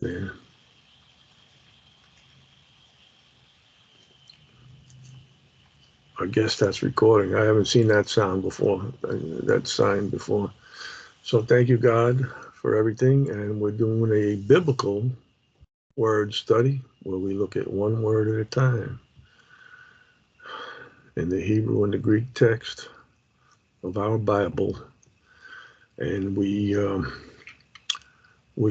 there. I guess that's recording. I haven't seen that sound before, that sign before. So thank you, God, for everything. And we're doing a biblical word study where we look at one word at a time in the Hebrew and the Greek text of our Bible. And we're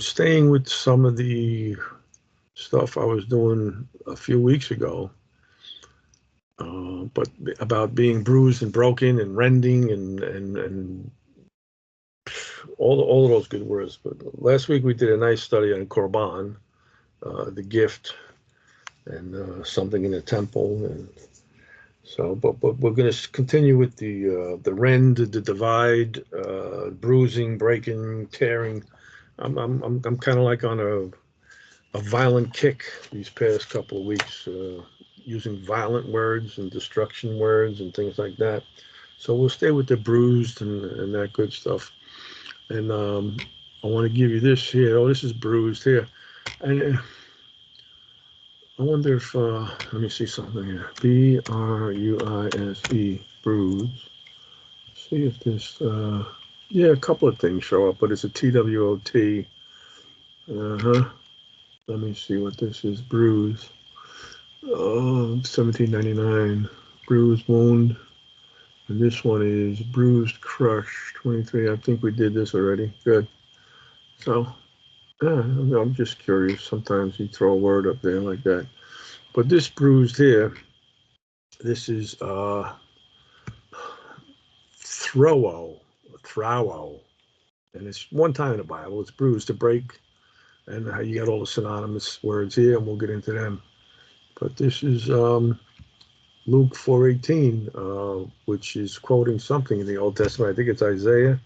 staying with some of the stuff I was doing a few weeks ago, but about being bruised and broken and rending and all of those good words. But last week we did a nice study on Korban, the gift, and something in the temple, and so. But we're going to continue with the rend, the divide, bruising, breaking, tearing. I'm kind of like on a violent kick these past couple of weeks, using violent words and destruction words and things like that. So we'll stay with the bruised and that good stuff. And I want to give you this here. Oh, this is bruised here. And I wonder if, let me see something here. B-R-U-I-S-E, bruise. See if this, yeah, a couple of things show up, but it's a T-W-O-T. Uh-huh. Let me see what this is. Bruise. Oh, 1799. Bruised wound. And this one is bruised crush. 23. I think we did this already. Good. So, I'm just curious. Sometimes you throw a word up there like that. But this bruised here, this is throwo. And it's one time in the Bible. It's bruised to break. And you got all the synonymous words here, and we'll get into them. But this is Luke 4:18, which is quoting something in the Old Testament. I think it's Isaiah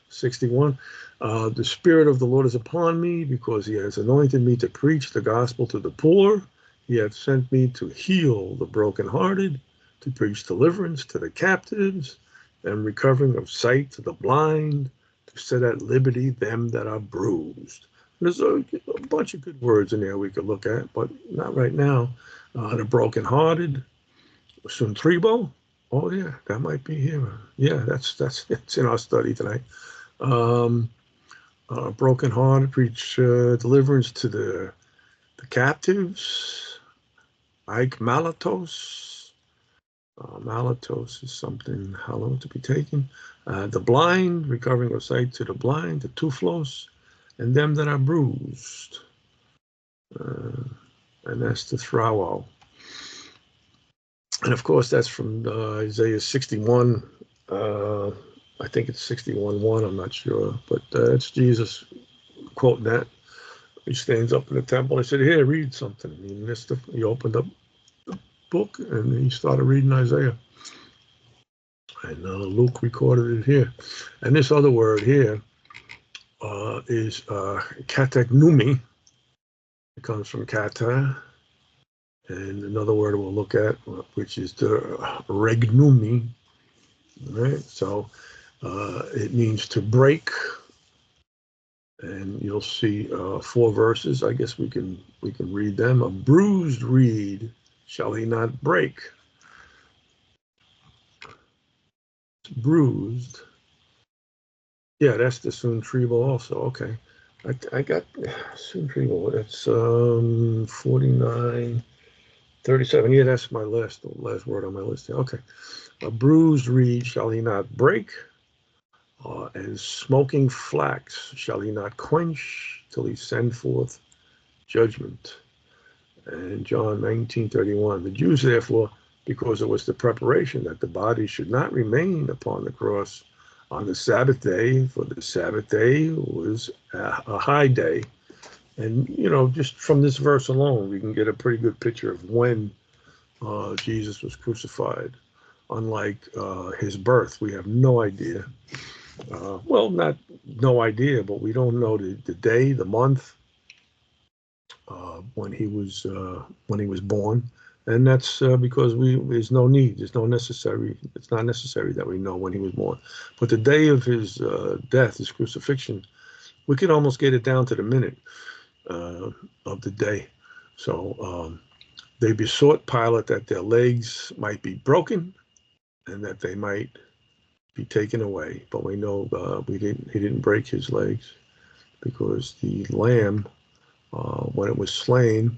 61. The Spirit of the Lord is upon me, because he has anointed me to preach the gospel to the poor. He hath sent me to heal the brokenhearted, to preach deliverance to the captives, and recovering of sight to the blind, to set at liberty them that are bruised. There's a bunch of good words in there we could look at, but not right now. The brokenhearted, suntribo. Oh yeah, that might be here. Yeah, that's it's in our study tonight. Brokenhearted, preach deliverance to the captives. Ike Malatos. Malatos is something hollow to be taken. The blind, recovering of sight to the blind, the tuflos, and them that are bruised. And that's the throwo. And of course, that's from Isaiah 61. I think it's 61:1. I'm not sure, but it's Jesus quoting that. He stands up in the temple. I said, "Here, read something." He opened up the book and he started reading Isaiah. And Luke recorded it here. And this other word here is kategnumi. It comes from kata. And another word we'll look at, which is the regnumi. Right? So it means to break. And you'll see 4 verses. I guess we can read them. A bruised reed shall he not break. It's bruised. Yeah, that's the suntribo also. Okay. I got suntribo. That's 49:37. Yeah, that's my last word on my list. Okay. A bruised reed shall he not break. And smoking flax shall he not quench till he send forth judgment. And John 19:31. The Jews, therefore, because it was the preparation that the body should not remain upon the cross on the Sabbath day, for the Sabbath day was a high day. And, just from this verse alone, we can get a pretty good picture of when Jesus was crucified. Unlike his birth, we have no idea. Well, not no idea, but we don't know the day, the month when he was born, and that's because there's no need, it's not necessary that we know when he was born. But the day of his death, his crucifixion, we can almost get it down to the minute. of the day. So they besought Pilate that their legs might be broken and that they might be taken away. But we know he didn't break his legs, because the lamb, when it was slain,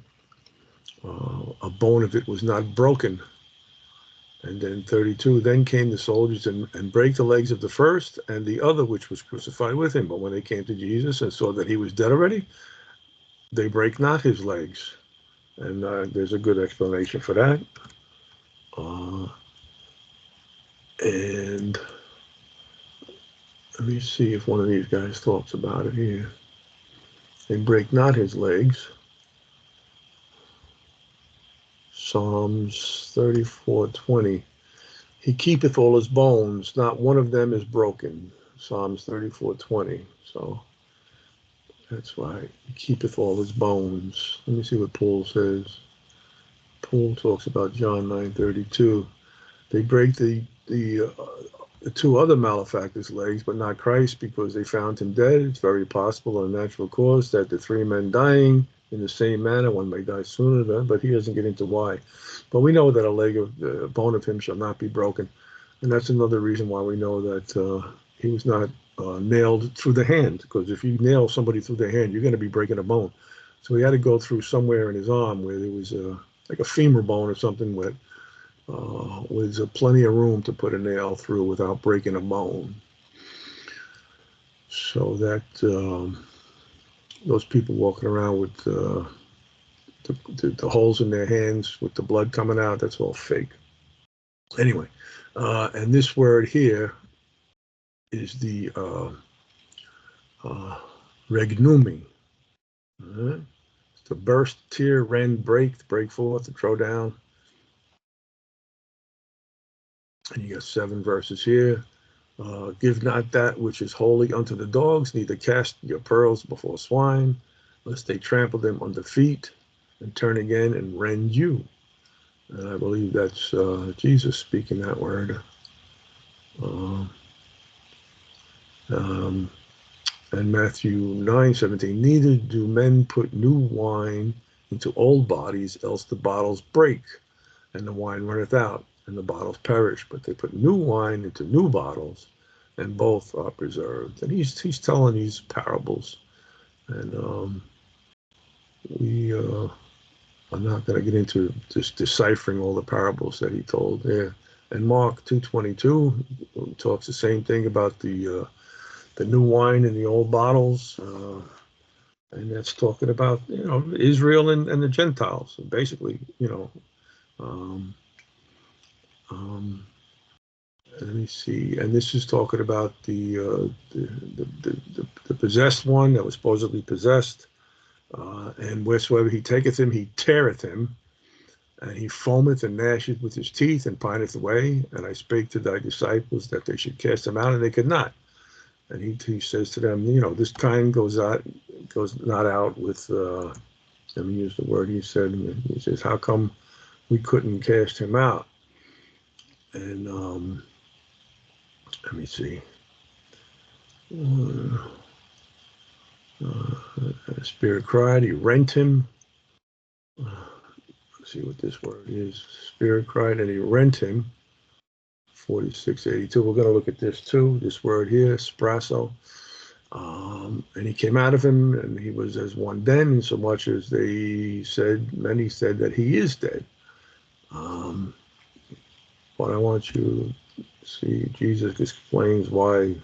a bone of it was not broken. And then 32, then came the soldiers and brake the legs of the first and the other which was crucified with him. But when they came to Jesus and saw that he was dead already, they brake not his legs. And there's a good explanation for that. And let me see if one of these guys talks about it here. They break not his legs. Psalms 34:20. He keepeth all his bones, not one of them is broken. Psalms 34:20. So that's why he keepeth all his bones. Let me see what Paul says. Paul talks about John 9:32. They break the two other malefactors' legs, but not Christ, because they found him dead. It's very possible, on a natural cause, that the three men dying in the same manner, one may die sooner than, but he doesn't get into why. But we know that a bone of him shall not be broken. And that's another reason why we know that he was not nailed through the hand, because if you nail somebody through the hand, you're going to be breaking a bone. So he had to go through somewhere in his arm where there was like a femur bone or something with plenty of room to put a nail through without breaking a bone. So that those people walking around with the holes in their hands with the blood coming out, that's all fake. Anyway, and this word here is the regnumi. To burst, tear, rend, break forth, to throw down. And you got 7 verses here. Give not that which is holy unto the dogs, neither cast your pearls before swine, lest they trample them under feet and turn again and rend you. And I believe that's Jesus speaking that word. And Matthew 9:17, neither do men put new wine into old bodies, else the bottles break, and the wine runneth out, and the bottles perish. But they put new wine into new bottles, and both are preserved. And he's telling these parables, and we are not going to get into just deciphering all the parables that he told there. And Mark 2:22 talks the same thing about the new wine in the old bottles, and that's talking about Israel and the Gentiles, basically. Let me see, and this is talking about the possessed one that was supposedly possessed, and wheresoever he taketh him, he teareth him, and he foameth and gnasheth with his teeth and pineth away. And I spake to thy disciples that they should cast him out, and they could not. And he says to them, this kind goes not out with, let me use the word he said. He says, how come we couldn't cast him out? And let me see. The Spirit cried, he rent him. Let's see what this word is. Spirit cried and he rent him. 46:82. We're going to look at this too. This word here, sprasso. And he came out of him, and he was as one dead, insomuch as many said that he is dead. But I want you to see, Jesus explains why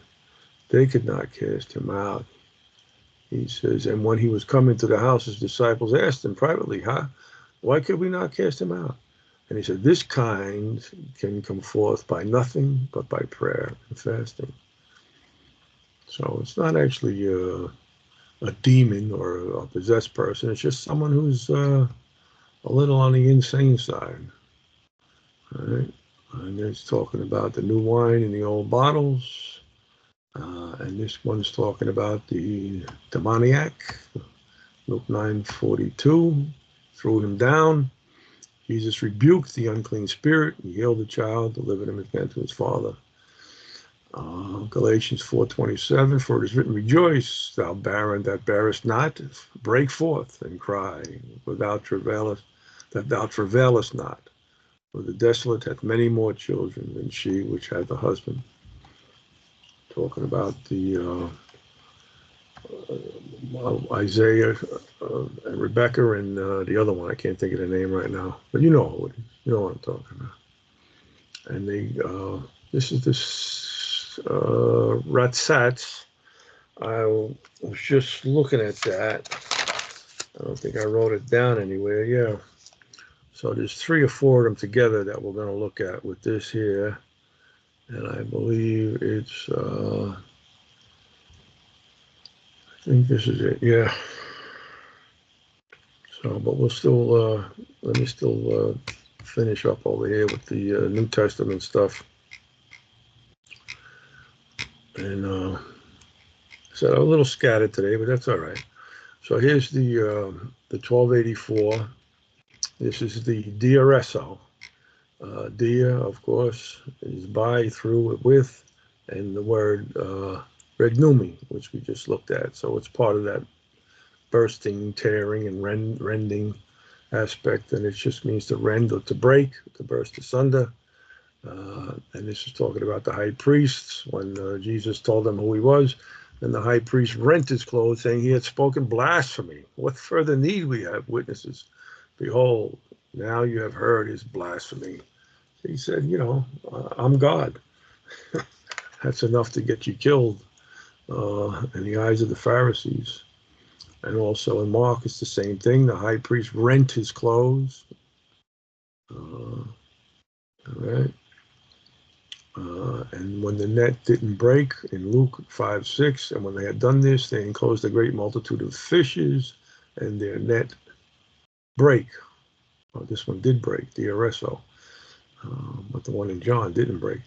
they could not cast him out. He says, and when he was coming to the house, his disciples asked him privately, why could we not cast him out? And he said, this kind can come forth by nothing but by prayer and fasting. So it's not actually a demon or a possessed person. It's just someone who's a little on the insane side. All right. And it's talking about the new wine in the old bottles. And this one's talking about the demoniac. Luke 9:42, threw him down. Jesus rebuked the unclean spirit. He healed the child, delivered him again to his father. Galatians 4:27, for it is written, rejoice, thou barren that bearest not, break forth and cry, without travailest, that thou travailest not. For the desolate hath many more children than she which hath a husband. Talking about the Isaiah and Rebecca and the other one. I can't think of the name right now, but you know what I'm talking about. And this is this Ratsats. I was just looking at that. I don't think I wrote it down anywhere. Yeah. So there's 3 or 4 of them together that we're going to look at with this here. And I believe it's, I think this is it. Yeah. So, but we'll still, let me still finish up over here with the New Testament stuff. And so a little scattered today, but that's all right. So here's the 1284. This is the DRSO. Dia, of course, is by, through, with, and the word regnumi, which we just looked at. So it's part of that bursting, tearing, and rending aspect, and it just means to rend or to break, to burst asunder. And this is talking about the high priests when Jesus told them who he was, and the high priest rent his clothes, saying he had spoken blasphemy. What further need we have witnesses? Behold, now you have heard his blasphemy. He said, I'm God. That's enough to get you killed in the eyes of the Pharisees. And also in Mark, it's the same thing. The high priest rent his clothes. All right. And when the net didn't break, in Luke 5:6, and when they had done this, they enclosed a great multitude of fishes, and their net break. Oh, this one did break, the Areso, but the one in John didn't break.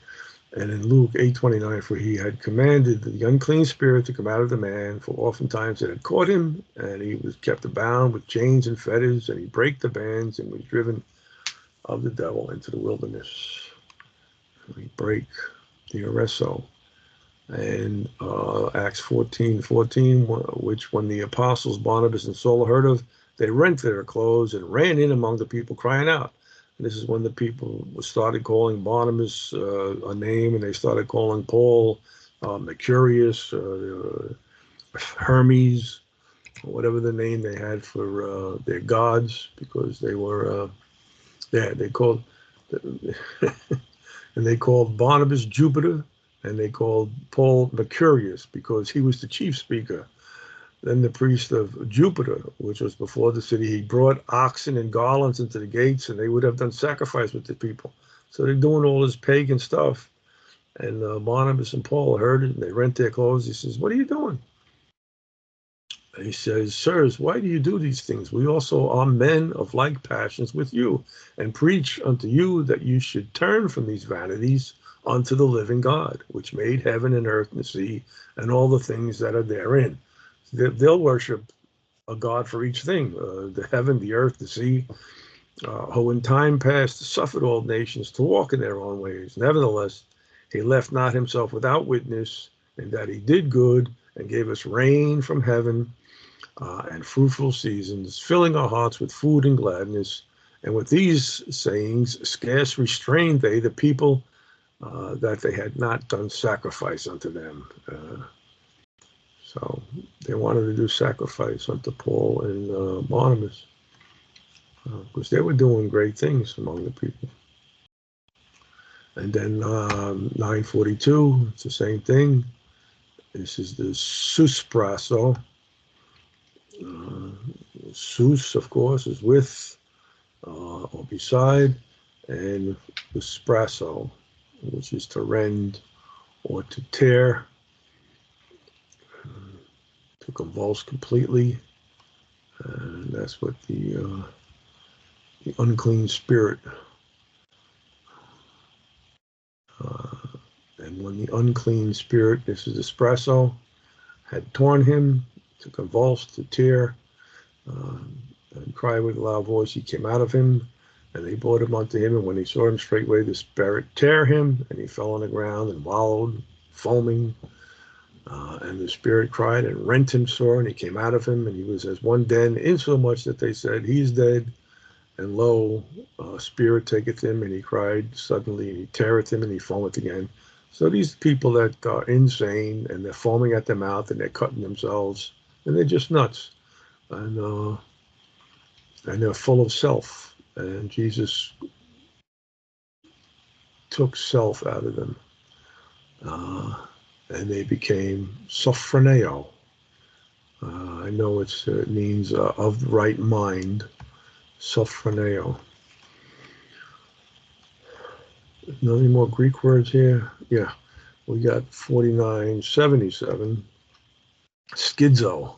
And in Luke 8:29, for he had commanded the unclean spirit to come out of the man, for oftentimes it had caught him, and he was kept bound with chains and fetters, and he brake the bands and was driven of the devil into the wilderness. We break the Areso. And Acts 14:14, which when the apostles Barnabas and Saul heard of, they rent their clothes and ran in among the people crying out. And this is when the people started calling Barnabas a name, and they started calling Paul Mercurius, Hermes, or whatever the name they had for their gods, because they were, they called, and they called Barnabas Jupiter, and they called Paul Mercurius because he was the chief speaker. Then the priest of Jupiter, which was before the city, he brought oxen and garlands into the gates, and they would have done sacrifice with the people. So they're doing all this pagan stuff. And Barnabas and Paul heard it, and they rent their clothes. He says, what are you doing? And he says, sirs, why do you do these things? We also are men of like passions with you, and preach unto you that you should turn from these vanities unto the living God, which made heaven and earth and the sea and all the things that are therein. They'll worship a God for each thing, the heaven, the earth, the sea, who in time past suffered all nations to walk in their own ways. Nevertheless, he left not himself without witness, in that he did good and gave us rain from heaven and fruitful seasons, filling our hearts with food and gladness. And with these sayings, scarce restrained they the people that they had not done sacrifice unto them. So they wanted to do sacrifice unto Paul and Barnabas, because they were doing great things among the people. And then 942, it's the same thing. This is the suspraso. Sus, of course, is with or beside, and the sprasso, which is to rend or to tear, to convulse completely. And that's what the unclean spirit. And when the unclean spirit, this is espresso, had torn him, to convulse, to tear, and cry with a loud voice, he came out of him, and they brought him unto him. And when he saw him straightway, the spirit tear him, and he fell on the ground and wallowed. foaming. And the spirit cried and rent him sore, and he came out of him, and he was as one dead, insomuch that they said, He is dead. And lo, spirit taketh him, and he cried suddenly, and he teareth him, and he foameth again. So these people that are insane, and they're foaming at their mouth, and they're cutting themselves, and they're just nuts, and they're full of self. And Jesus took self out of them, and they became sophroneo. I know it means of the right mind, sophroneo. Any more Greek words here? Yeah, we got 4977. Schizo.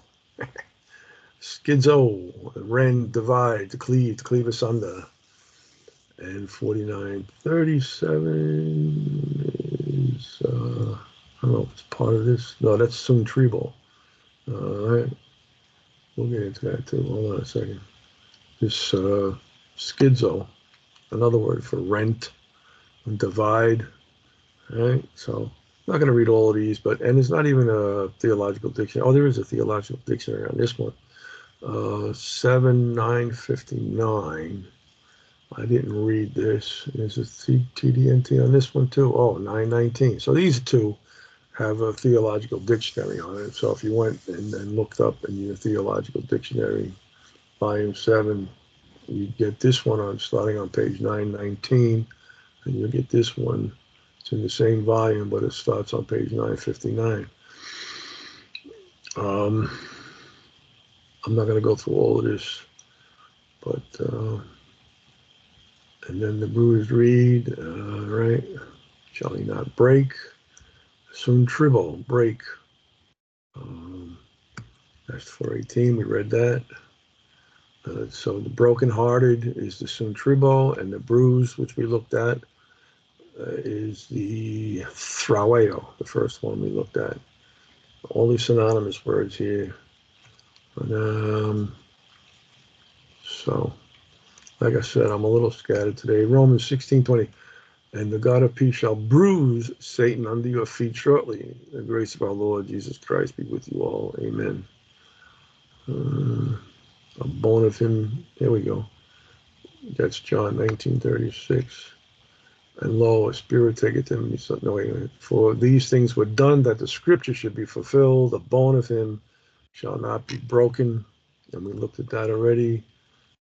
Schizo, rend, divide, to cleave asunder. And 4937 is, I don't know if it's part of this. No, that's Sun Tribal. All right. We'll get into that too. Hold on a second. This schizo, another word for rent and divide. All right. So I'm not going to read all of these, and it's not even a theological dictionary. Oh, there is a theological dictionary on this one. 7959. I didn't read this. There's a TDNT on this one too. Oh, 919. So these two have a theological dictionary on it. So if you went and looked up in your theological dictionary, volume 7, you get this one on starting on page 919, and you'll get this one. It's in the same volume, but it starts on page 959. I'm not going to go through all of this, but and then the bruised reed, right? Shall he not break? Soon tribble, break. That's 418, we read that. So the brokenhearted is the soon tribble, and the bruise, which we looked at, is the thraueo, the first one we looked at. All these synonymous words here. And, so, like I said, I'm a little scattered today. Romans 16:20. And the God of peace shall bruise Satan under your feet shortly. The grace of our Lord Jesus Christ be with you all. Amen. A bone of him. There we go. That's John 19:36. And lo, a spirit taketh him. He said, no, wait. For these things were done that the scripture should be fulfilled. A bone of him shall not be broken. And we looked at that already.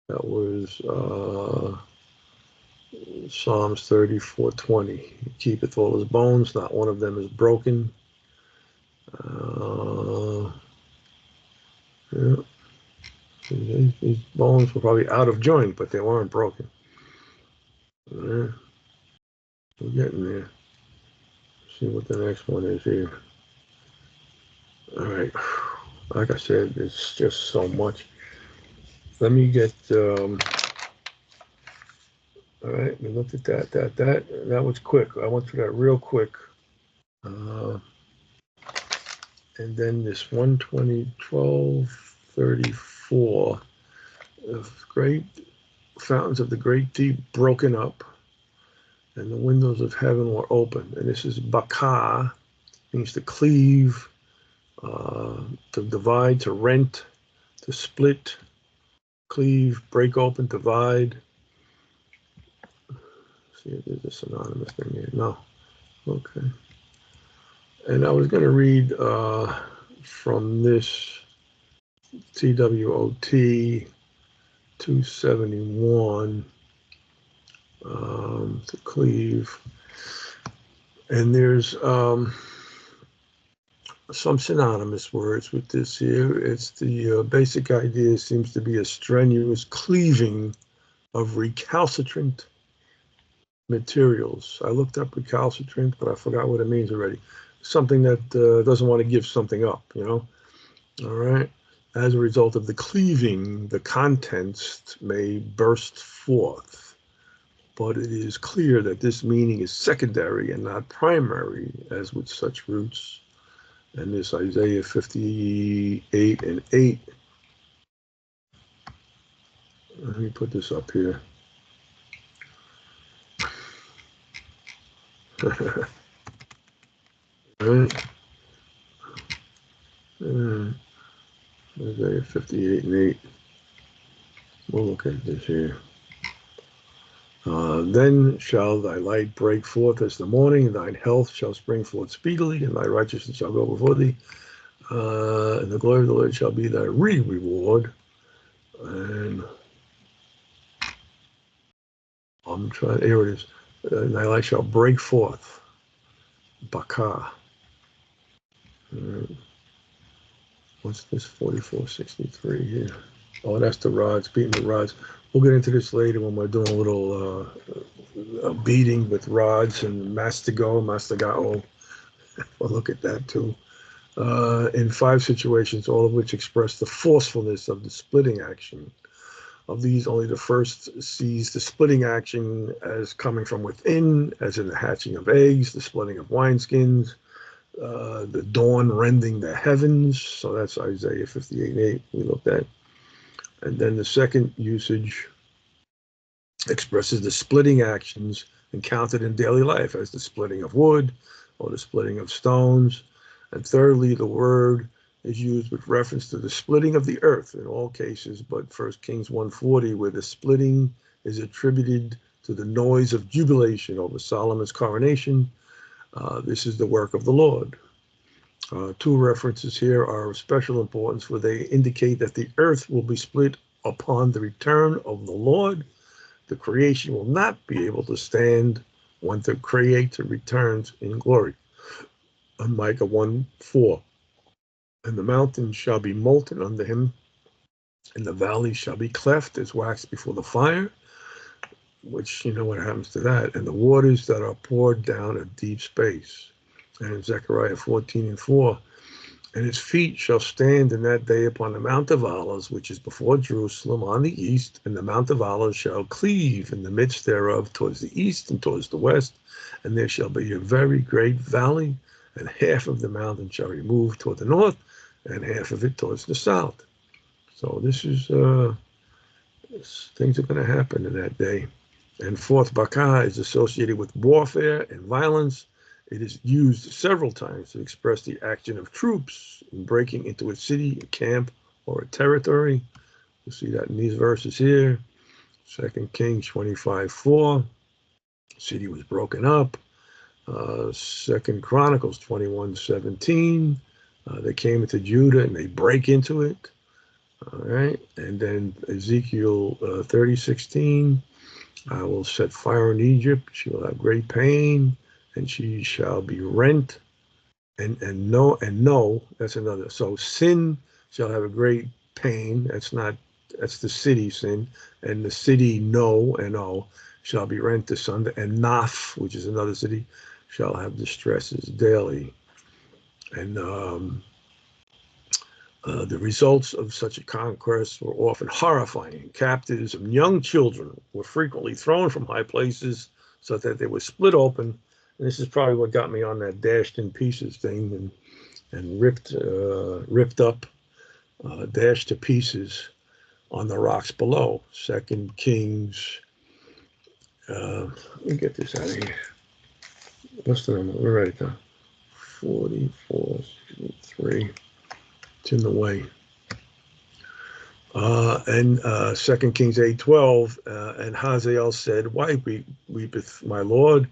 That was Psalms 34:20. He keepeth all his bones, not one of them is broken. Yeah. His bones were probably out of joint, but they weren't broken. Yeah. We're getting there. Let's see what the next one is here. All right. Like I said, it's just so much. Let me get. All right. We looked at that. That was quick. I went through that real quick. And then this 120:12:34, the great fountains of the great deep broken up, and the windows of heaven were open. And this is baka, means to cleave, to divide, to rent, to split, cleave, break open, divide. See if there's a synonymous thing here. No. Okay. And I was going to read from this TWOT 271 to cleave. And there's some synonymous words with this here. It's the basic idea seems to be a strenuous cleaving of recalcitrant materials. I looked up recalcitrant, but I forgot what it means already. Something that doesn't want to give something up, All right. As a result of the cleaving, the contents may burst forth, but it is clear that this meaning is secondary and not primary, as with such roots. And this Isaiah 58:8. Let me put this up here. right. Isaiah 58 and 8. We'll look at this here. Then shall thy light break forth as the morning, and thine health shall spring forth speedily, and thy righteousness shall go before thee. And the glory of the Lord shall be thy reward. And I'm trying, here it is. And thy light shall break forth. Bakah. What's this 4463 here? Oh, that's the rods, beating the rods. We'll get into this later when we're doing a little beating with rods and mastigao. We'll look at that too. In 5 situations, all of which express the forcefulness of the splitting action. Of these, only the first sees the splitting action as coming from within, as in the hatching of eggs, the splitting of wineskins, the dawn rending the heavens. So that's Isaiah 58 and 8 we looked at. And then the second usage expresses the splitting actions encountered in daily life, as the splitting of wood or the splitting of stones. And thirdly, the word is used with reference to the splitting of the earth in all cases, but 1 Kings 1:40, where the splitting is attributed to the noise of jubilation over Solomon's coronation. This is the work of the Lord. 2 references here are of special importance, where they indicate that the earth will be split upon the return of the Lord. The creation will not be able to stand when the Creator returns in glory. Micah 1:4. And the mountains shall be molten under him, and the valleys shall be cleft as wax before the fire, which you know what happens to that, and the waters that are poured down a deep space. And in Zechariah 14:4, and his feet shall stand in that day upon the Mount of Olives, which is before Jerusalem on the east, and the Mount of Olives shall cleave in the midst thereof towards the east and towards the west, and there shall be a very great valley, and half of the mountain shall remove toward the north, and half of it towards the south. So this is, things are going to happen in that day. And fourth, Bakah is associated with warfare and violence. It is used several times to express the action of troops in breaking into a city, a camp, or a territory. You'll see that in these verses here. 2 Kings 25:4, the city was broken up. 2 Chronicles 21:17, they came into Judah and they break into it. All right, and then Ezekiel 30:16, I will set fire in Egypt. She will have great pain, and she shall be rent. And no, that's another. So sin shall have a great pain. That's the city sin, and the city no shall be rent asunder. And Naph, which is another city, shall have distresses daily. And the results of such a conquest were often horrifying. Captives and young children were frequently thrown from high places so that they were split open. And this is probably what got me on that dashed in pieces thing and ripped up, dashed to pieces on the rocks below. 2 Kings, let me get this out of here. What's the number? We're right there. 44:3. It's in the way. And 2 Kings 8:12, and Hazael said, why weepeth my Lord?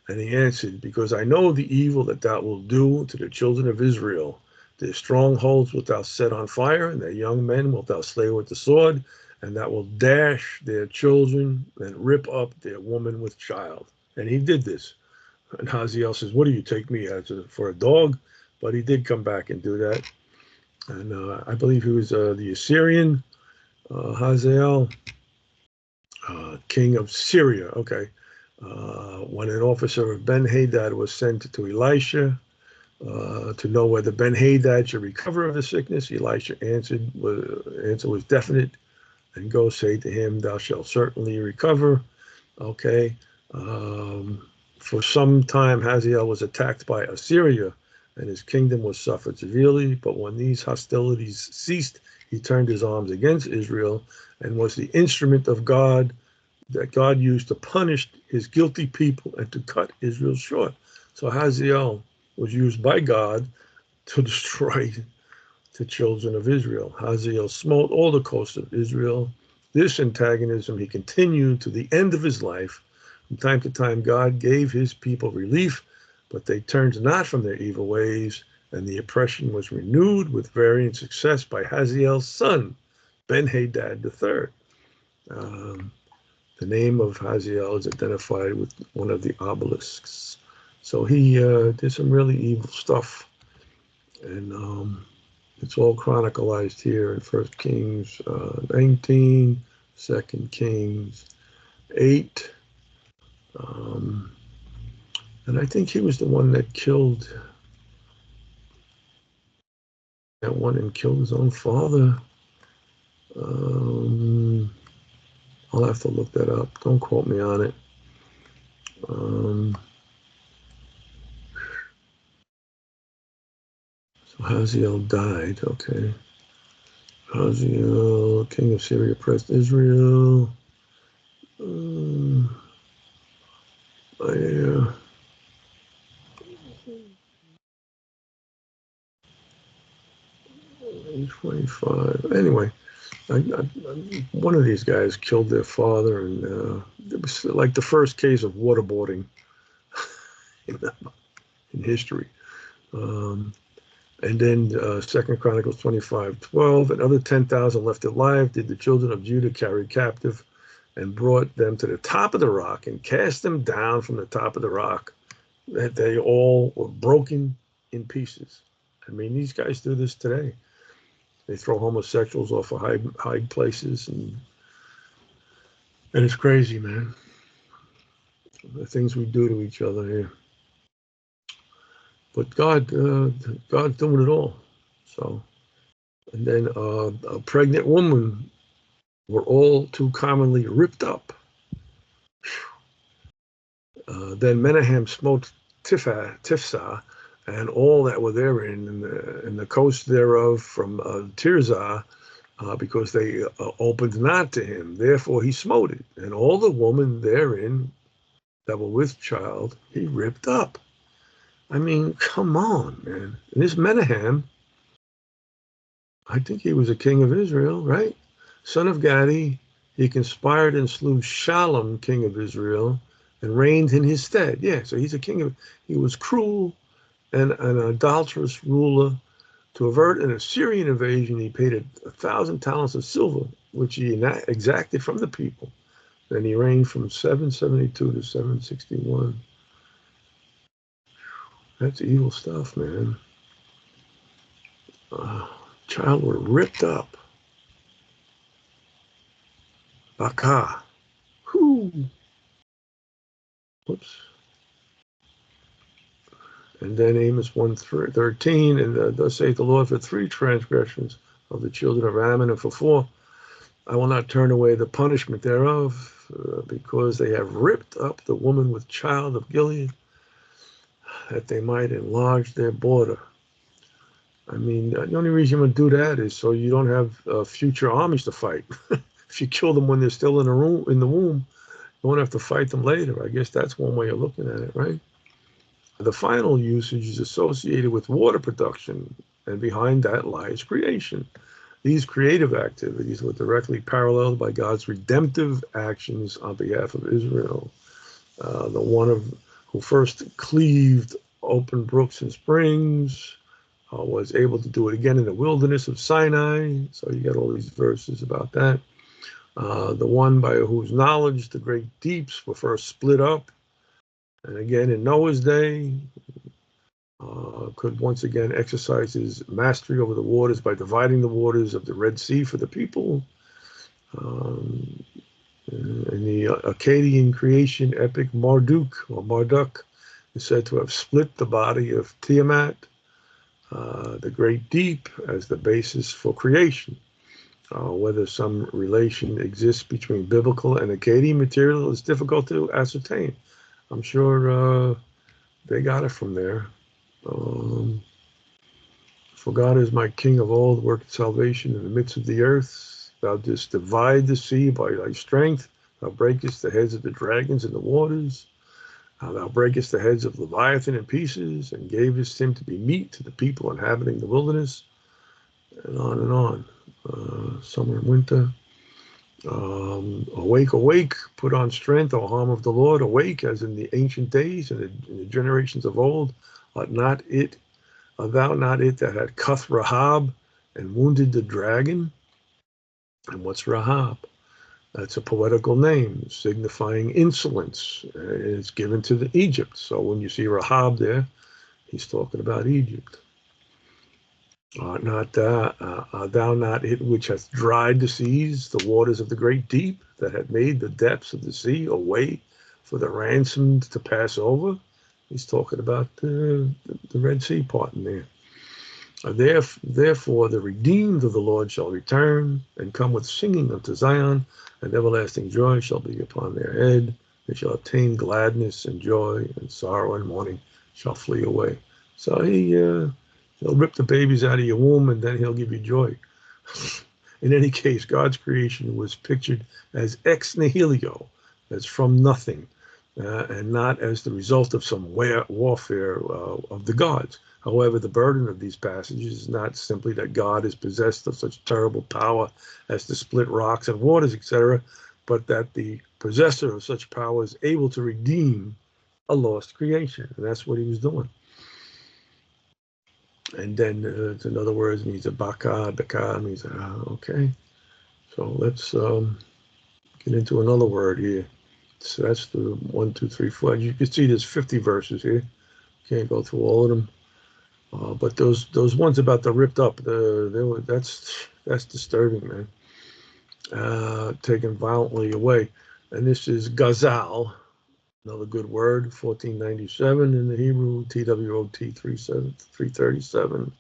And he answered, because I know the evil that thou wilt do to the children of Israel. Their strongholds wilt thou set on fire, and their young men wilt thou slay with the sword, and thou wilt dash their children and rip up their woman with child. And he did this. And Hazael says, what do you take me as for a dog? But he did come back and do that. And I believe he was the Assyrian, Hazael, king of Syria. Okay. When an officer of Ben-Hadad was sent to Elisha to know whether Ben-Hadad should recover of the sickness, Elisha answer was definite, and go say to him, thou shalt certainly recover. Okay. For some time, Hazael was attacked by Assyria, and his kingdom was suffered severely. But when these hostilities ceased, he turned his arms against Israel and was the instrument of God that God used to punish his guilty people and to cut Israel short. So Hazael was used by God to destroy the children of Israel. Hazael smote all the coasts of Israel. This antagonism he continued to the end of his life. From time to time, God gave his people relief, but they turned not from their evil ways, and the oppression was renewed with varying success by Hazael's son, Ben-Hadad III. The name of Hazael is identified with one of the obelisks. So he did some really evil stuff, and it's all chronicalized here in 1 Kings 19, 2 Kings 8. And I think he was the one that killed that one and killed his own father. I'll have to look that up. Don't quote me on it. So Hazael died, okay. Hazael, king of Syria, oppressed Israel. Yeah. 25. Anyway, one of these guys killed their father, and it was like the first case of waterboarding in history. And then 2 Chronicles 25:12, another 10,000 left alive did the children of Judah carry captive, and brought them to the top of the rock and cast them down from the top of the rock, that they all were broken in pieces. I mean, these guys do this today. They throw homosexuals off of high places, and it's crazy, man. The things we do to each other here. But God's doing it all. So, and then a pregnant woman were all too commonly ripped up. Then Menahem smote Tifsah, and all that were therein, and the coast thereof from Tirzah, because they opened not to him. Therefore he smote it, and all the women therein that were with child he ripped up. I mean, come on, man. And this Menahem, I think he was a king of Israel, right? Son of Gadi, he conspired and slew Shalom, king of Israel, and reigned in his stead. Yeah, so he's a king of, he was cruel and an adulterous ruler. To avert an Assyrian invasion, he paid 1,000 talents of silver, which he exacted from the people. Then he reigned from 772 to 761. That's evil stuff, man. Child were ripped up. Baka. Whoo. Whoops. And then Amos 1:13, and thus saith the Lord, for 3 transgressions of the children of Ammon, and for 4, I will not turn away the punishment thereof, because they have ripped up the woman with child of Gilead, that they might enlarge their border. I mean, the only reason you would do that is so you don't have future armies to fight. If you kill them when they're still in the womb, you won't have to fight them later. I guess that's one way of looking at it, right? The final usage is associated with water production, and behind that lies creation. These creative activities were directly paralleled by God's redemptive actions on behalf of Israel. The one who first cleaved open brooks and springs was able to do it again in the wilderness of Sinai. So you got all these verses about that. The one by whose knowledge the great deeps were first split up. And again, in Noah's day, could once again exercise his mastery over the waters by dividing the waters of the Red Sea for the people. In the Akkadian creation epic, Marduk is said to have split the body of Tiamat, the great deep, as the basis for creation. Whether some relation exists between biblical and Akkadian material is difficult to ascertain. I'm sure they got it from there. For God is my king of all, the work of salvation in the midst of the earth. Thou didst divide the sea by thy strength. Thou breakest the heads of the dragons in the waters. how thou breakest the heads of Leviathan in pieces, and gavest him to be meat to the people inhabiting the wilderness, and on and on. Summer and winter. Awake, awake, put on strength, O arm of the Lord, awake, as in the ancient days and in the generations of old. Art thou not it that had cuth Rahab and wounded the dragon? And what's Rahab? That's a poetical name signifying insolence. It's given to Egypt. So when you see Rahab there, he's talking about Egypt. Art thou not it which hath dried the seas, the waters of the great deep, that had made the depths of the sea a way for the ransomed to pass over? He's talking about the Red Sea part in there. Therefore the redeemed of the Lord shall return and come with singing unto Zion, and everlasting joy shall be upon their head. They shall obtain gladness and joy, and sorrow and mourning shall flee away. So he'll rip the babies out of your womb, and then he'll give you joy. In any case, God's creation was pictured as ex nihilo, as from nothing, and not as the result of some warfare of the gods. However, the burden of these passages is not simply that God is possessed of such terrible power as to split rocks and waters, etc., but that the possessor of such power is able to redeem a lost creation. And that's what he was doing. And then, in other words, means a baka means, okay. So let's get into another word here. So that's the 1, 2, 3, 4. You can see there's 50 verses here. Can't go through all of them. But those ones about the ripped up, that's disturbing, man. Taken violently away. And this is gazal, another good word, 1497 in the Hebrew, TWOT 337.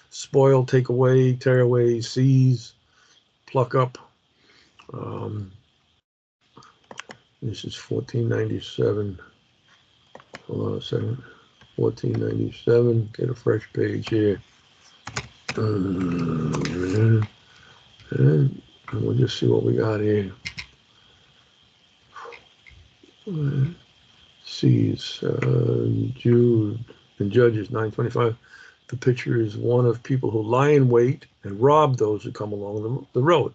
Spoil, take away, tear away, seize, pluck up. This is 1497. Hold on a second. 1497. Get a fresh page here. And we'll just see what we got here. Seize. Jude and Judges 9:25. The picture is one of people who lie in wait and rob those who come along the road.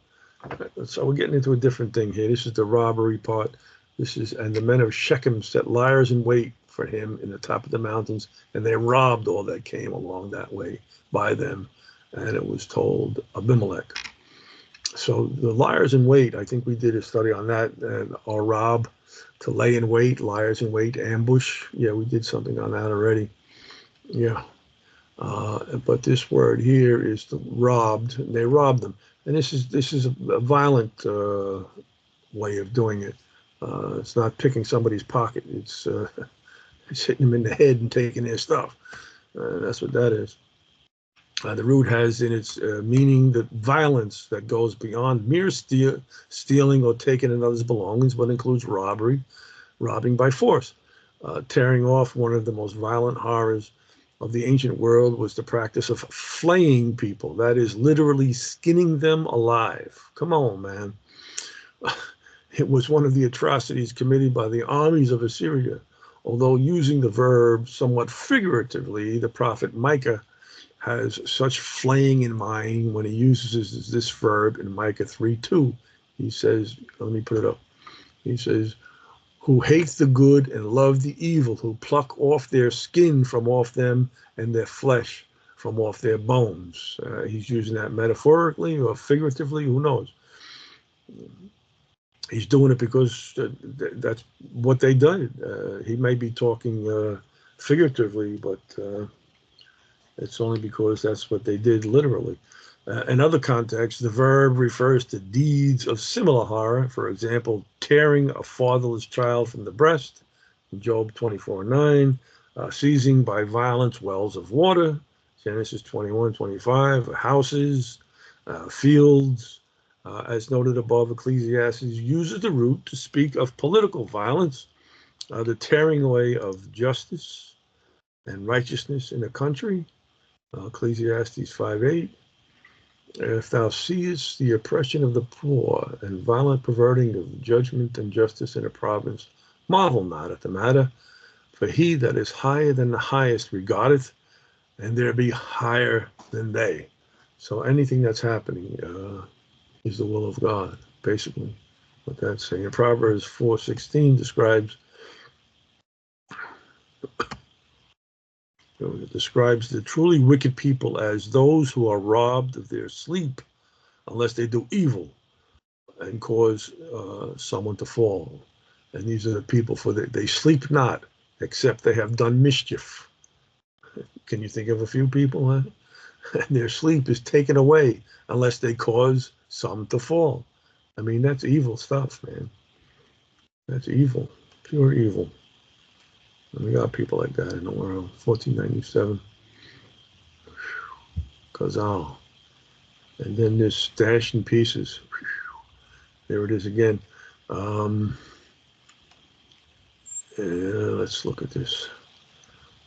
So we're getting into a different thing here. This is the robbery part. And the men of Shechem set liars in wait for him in the top of the mountains, and they robbed all that came along that way by them. And it was told Abimelech. So the liars in wait, I think we did a study on that, or rob, to lay in wait, liars in wait, ambush. Yeah, we did something on that already. Yeah. But this word here is robbed. They robbed them. And this is a violent way of doing it. It's not picking somebody's pocket. It's hitting them in the head and taking their stuff. That's what that is. The root has in its meaning the violence that goes beyond mere stealing or taking another's belongings, but includes robbing by force. Tearing off, one of the most violent horrors of the ancient world was the practice of flaying people. That is literally skinning them alive. Come on, man. It was one of the atrocities committed by the armies of Assyria. Although using the verb somewhat figuratively, the prophet Micah has such flaying in mind when he uses this verb in Micah 3:2. He says, let me put it up. He says, who hate the good and love the evil, who pluck off their skin from off them and their flesh from off their bones. He's using that metaphorically or figuratively, who knows? He's doing it because that's what they did. He may be talking figuratively, but it's only because that's what they did literally. In other contexts, the verb refers to deeds of similar horror. For example, tearing a fatherless child from the breast, Job 24:9, seizing by violence wells of water, Genesis 21:25, houses, fields. As noted above, Ecclesiastes uses the root to speak of political violence, the tearing away of justice and righteousness in a country, Ecclesiastes 5:8. If thou seest the oppression of the poor and violent perverting of judgment and justice in a province, marvel not at the matter, For he that is higher than the highest regardeth, and there be higher than they. So anything that's happening is the will of God, basically, what that's saying. And Proverbs 4:16 describes the truly wicked people as those who are robbed of their sleep, unless they do evil and cause someone to fall. And these are the people they sleep not, except they have done mischief. Can you think of a few people, huh? And their sleep is taken away unless they cause some to fall. I mean, that's evil stuff, man. That's evil, pure evil. And we got people like that in the world. 1497, Kazal. And then this dash in pieces. There it is again. Let's look at this.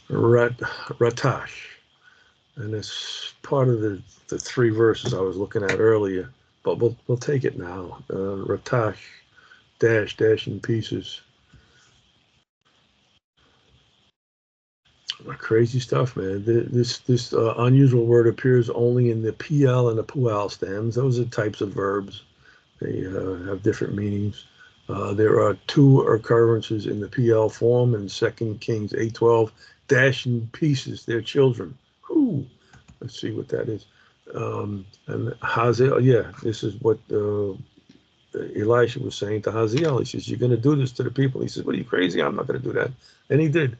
Ratash. And it's part of the three verses I was looking at earlier. But we'll take it now. Ratash, dash in pieces. Crazy stuff, man. This unusual word appears only in the PL and the PUAL stems. Those are types of verbs. They have different meanings. There are two occurrences in the PL form in 2 Kings 8:12. Dash in pieces their children. Ooh, let's see what that is. And Hazael, yeah, this is what Elisha was saying to Hazael. He says, "You're going to do this to the people." He says, "What, are you crazy? I'm not going to do that." And he did.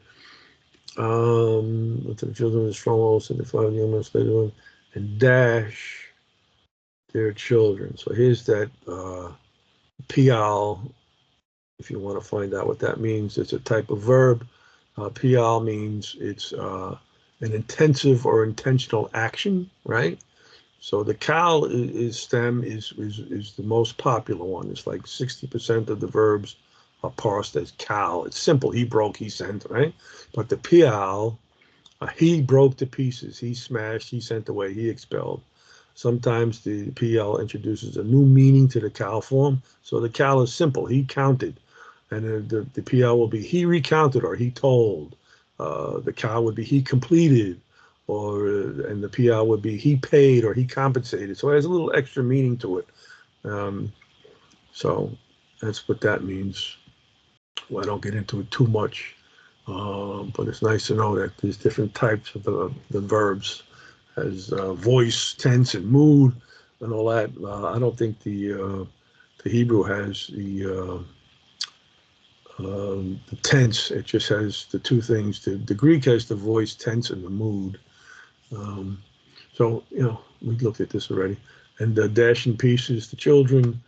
To the children of the strongholds, and the 5 young men stayed on, and dash their children. So here's that pial. If you want to find out what that means, it's a type of verb. Pial means it's an intensive or intentional action, right? So the cal stem is the most popular one. It's like 60% of the verbs are parsed as cal. It's simple. He broke, he sent, right? But the pial, he broke to pieces, he smashed, he sent away, he expelled. Sometimes the PL introduces a new meaning to the cal form. So the cal is simple. He counted. And the PL will be he recounted or he told. The cal would be he completed, and the PL would be he paid or he compensated. So it has a little extra meaning to it. So that's what that means. Well, I don't get into it too much, but it's nice to know that there's different types of the verbs as voice, tense, and mood, and all that. I don't think the Hebrew has the tense. It just has the two things. The Greek has the voice, tense, and the mood. So, we looked at this already. And the dash in pieces the children,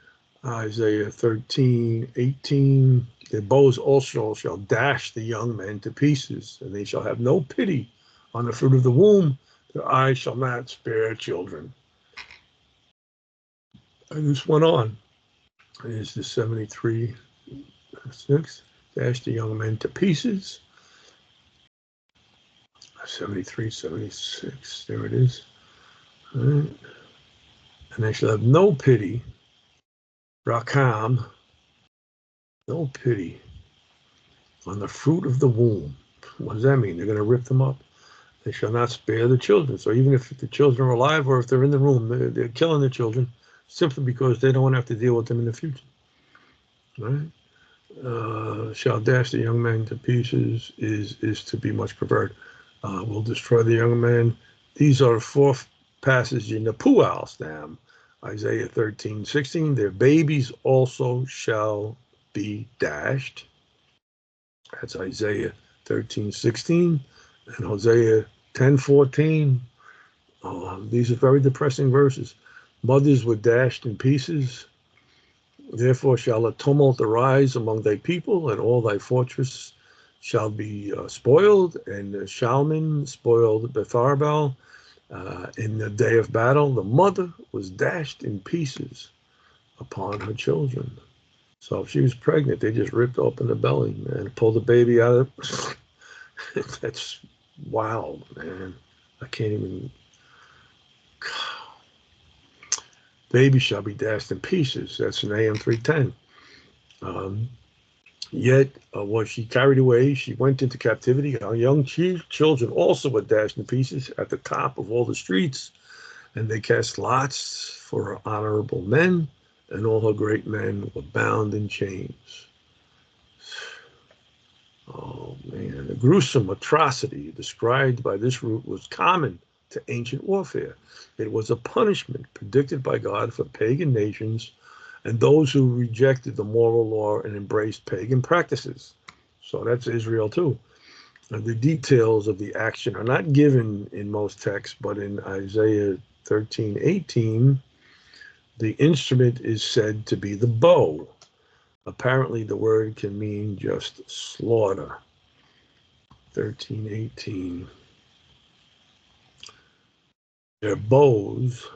Isaiah 13:18. Their bows also shall dash the young men to pieces, and they shall have no pity on the fruit of the womb. Their eyes shall not spare children. And this went on. Here's the 73:6. Dash the young men to pieces. 73:76. There it is. All right. And they shall have no pity. Rakam. No pity on the fruit of the womb. What does that mean? They're going to rip them up. They shall not spare the children. So even if the children are alive or if they're in the room, they're killing the children simply because they don't want to have to deal with them in the future. Right? Shall dash the young man to pieces is to be much preferred. Will destroy the young man. These are the fourth passage in the Pual stam. Isaiah 13:16. Their babies also shall be dashed. That's Isaiah 13:16 and Hosea 10:14. These are very depressing verses. Mothers were dashed in pieces. Therefore shall a tumult arise among thy people, and all thy fortress shall be spoiled, and Shalman spoiled Betharbel. In the day of battle, the mother was dashed in pieces upon her children. So if she was pregnant, they just ripped open the belly and pulled the baby out of it. That's wild, man. I can't even. Baby shall be dashed in pieces. That's in AM 310. Yet was she carried away, she went into captivity. Our young children also were dashed in pieces at the top of all the streets, and they cast lots for her honorable men, and all her great men were bound in chains. Oh man, the gruesome atrocity described by this route was common to ancient warfare. It was a punishment predicted by God for pagan nations and those who rejected the moral law and embraced pagan practices. So that's Israel too. The details of the action are not given in most texts, but in Isaiah 13:18, the instrument is said to be the bow. Apparently, the word can mean just slaughter. 13:18. Their bows,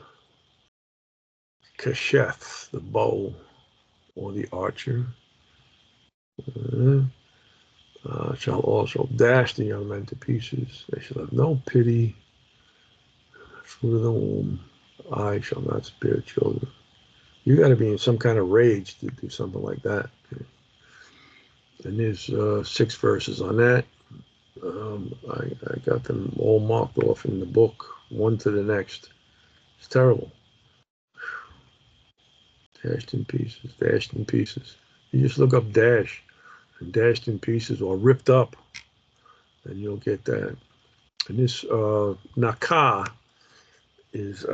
kasheth, the bow or the archer, uh, shall also dash the young men to pieces. They shall have no pity. Fruit of the womb, I shall not spare children. You got to be in some kind of rage to do something like that. And there's 6 verses on that. I got them all marked off in the book, one to the next. It's terrible. Dashed in pieces, dashed in pieces. You just look up dash and dashed in pieces or ripped up, and you'll get that. And this nakah is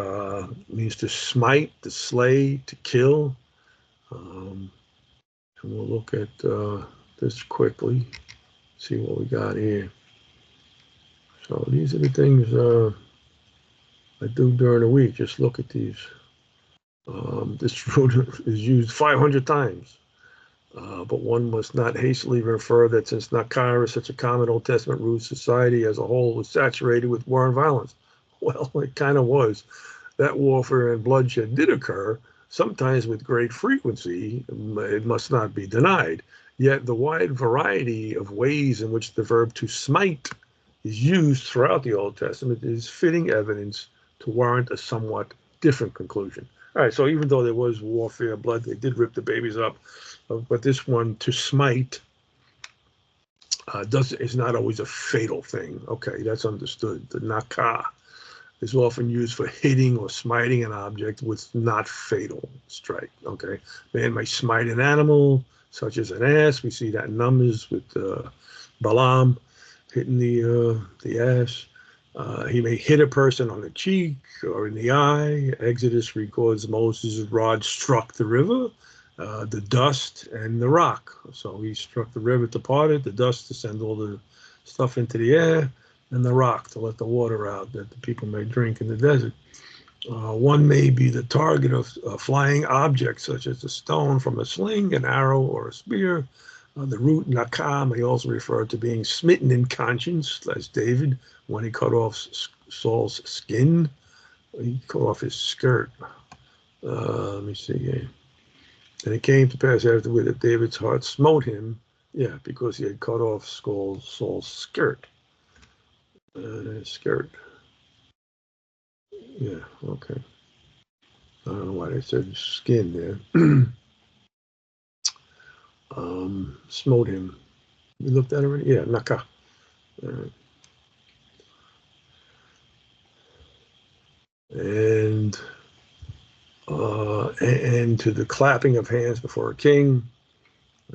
means to smite, to slay, to kill. And we'll look at this quickly, see what we got here. So these are the things I do during the week. Just look at these. This root is used 500 times. But one must not hastily infer that since Nakara is such a common Old Testament root, society as a whole was saturated with war and violence. Well, it kind of was. That warfare and bloodshed did occur, sometimes with great frequency. It must not be denied. Yet the wide variety of ways in which the verb to smite is used throughout the Old Testament is fitting evidence to warrant a somewhat different conclusion. All right, so even though there was warfare, blood, they did rip the babies up. But this one, to smite, is not always a fatal thing. Okay, that's understood. The nakah is often used for hitting or smiting an object with not fatal strike. Okay, man may smite an animal, such as an ass. We see that in Numbers with Balaam hitting the ass. He may hit a person on the cheek or in the eye. Exodus records Moses' rod struck the river, the dust, and the rock. So he struck the river to part it, the dust to send all the stuff into the air, and the rock to let the water out that the people may drink in the desert. One may be the target of flying objects such as a stone from a sling, an arrow, or a spear. The root nakah may also refer to being smitten in conscience, as David when he cut off Saul's skin. He cut off his skirt. Let me see here. And it came to pass afterward that David's heart smote him, because he had cut off Saul's skirt. Skirt. Yeah, okay. I don't know why they said skin there. Smote him. You looked at it already? Yeah, nakah. And to the clapping of hands before a king.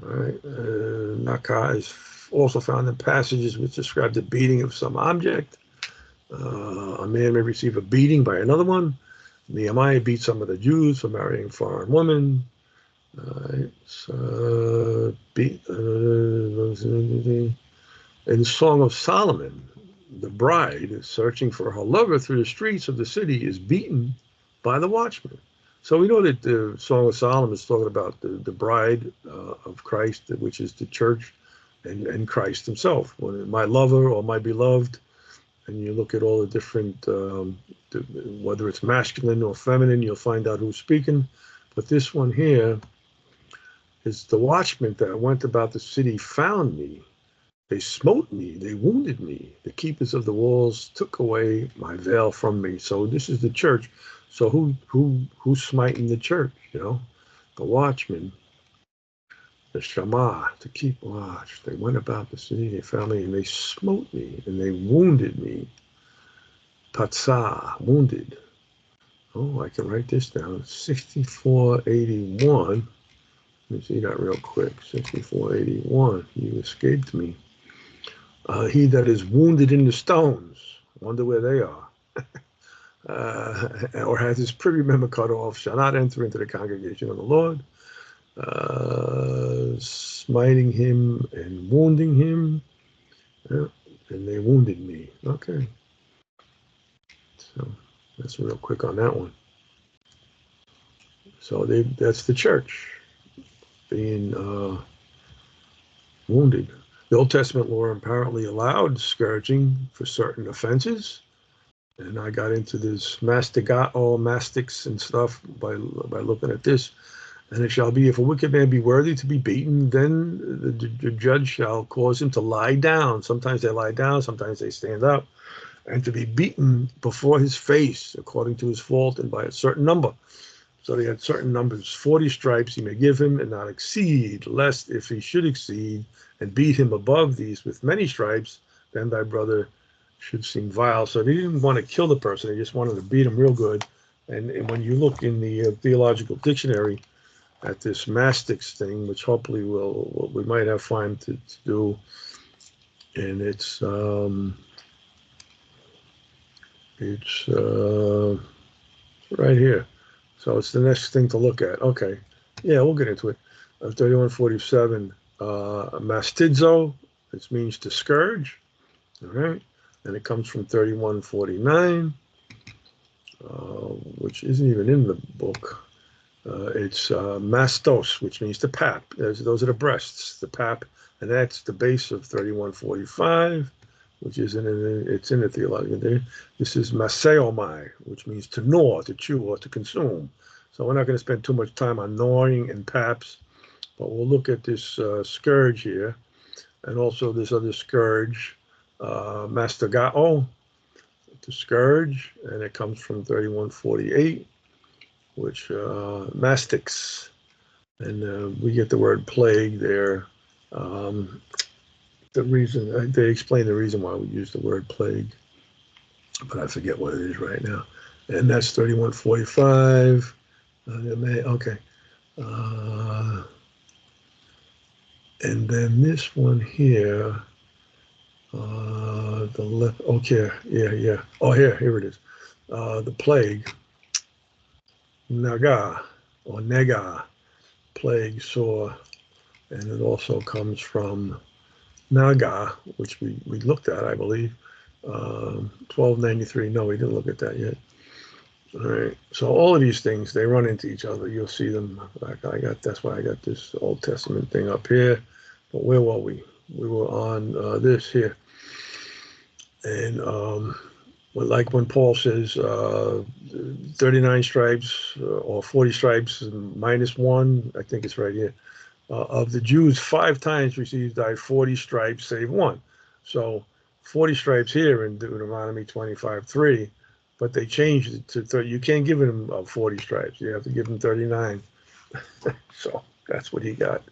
All right. Nakah is also found in passages which describe the beating of some object. A man may receive a beating by another one. Nehemiah beat some of the Jews for marrying foreign women. In Song of Solomon, the bride searching for her lover through the streets of the city is beaten by the watchman. So we know that the Song of Solomon is talking about the bride of Christ, which is the church, and Christ himself. When my lover or my beloved, and you look at all the different, whether it's masculine or feminine, you'll find out who's speaking. But this one here is the watchmen that went about the city found me. They smote me, they wounded me. The keepers of the walls took away my veil from me. So this is the church. So who's smiting the church? The watchmen. the Shema, to keep watch. They went about the city, they found me, and they smote me, and they wounded me. Patsah, wounded. Oh, I can write this down. 6481. Let me see that real quick. 6481. You escaped me. He that is wounded in the stones. Wonder where they are. Or has his privy member cut off, shall not enter into the congregation of the Lord. Smiting him and wounding him. Yeah, and they wounded me. Okay. So that's real quick on that one. So that's the church being wounded. The Old Testament law apparently allowed scourging for certain offenses. And I got into this mastics and stuff by looking at this. And it shall be, if a wicked man be worthy to be beaten, then the judge shall cause him to lie down. Sometimes they lie down, sometimes they stand up, and to be beaten before his face, according to his fault, and by a certain number. So they had certain numbers, 40 stripes he may give him, and not exceed, lest if he should exceed, and beat him above these with many stripes, then thy brother should seem vile. So they didn't want to kill the person, they just wanted to beat him real good. And when you look in the theological dictionary at this mastics thing, which hopefully we might have time to do, and it's right here. So it's the next thing to look at. Okay, yeah, we'll get into it. 3147, mastizo, which means to scourge. All right, and it comes from 3149, which isn't even in the book. It's mastos, which means the pap. Those are the breasts, the pap, and that's the base of 3145, which is it's in the theological. This is maseomai, which means to gnaw, to chew, or to consume. So we're not going to spend too much time on gnawing and paps, but we'll look at this scourge here, and also this other scourge, mastagao, to scourge, and it comes from 3148. Which mastics, and we get the word plague there. The reason they explain the reason why we use the word plague, but I forget what it is right now. And that's 3145. Okay. And then this one here, the left. Okay, yeah. Oh, here it is. The plague. Naga or nega, plague, sore, and it also comes from Naga, which we looked at, I believe. 1293. No, we didn't look at that yet. All right. So all of these things, they run into each other. You'll see them. That's why I got this Old Testament thing up here. But where were we? We were on this here. And like when Paul says 39 stripes or 40 stripes minus one, I think it's right here. Of the Jews, 5 times received thy 40 stripes, save one. So 40 stripes here in Deuteronomy 25:3, but they changed it to 30. You can't give him 40 stripes. You have to give him 39. So that's what he got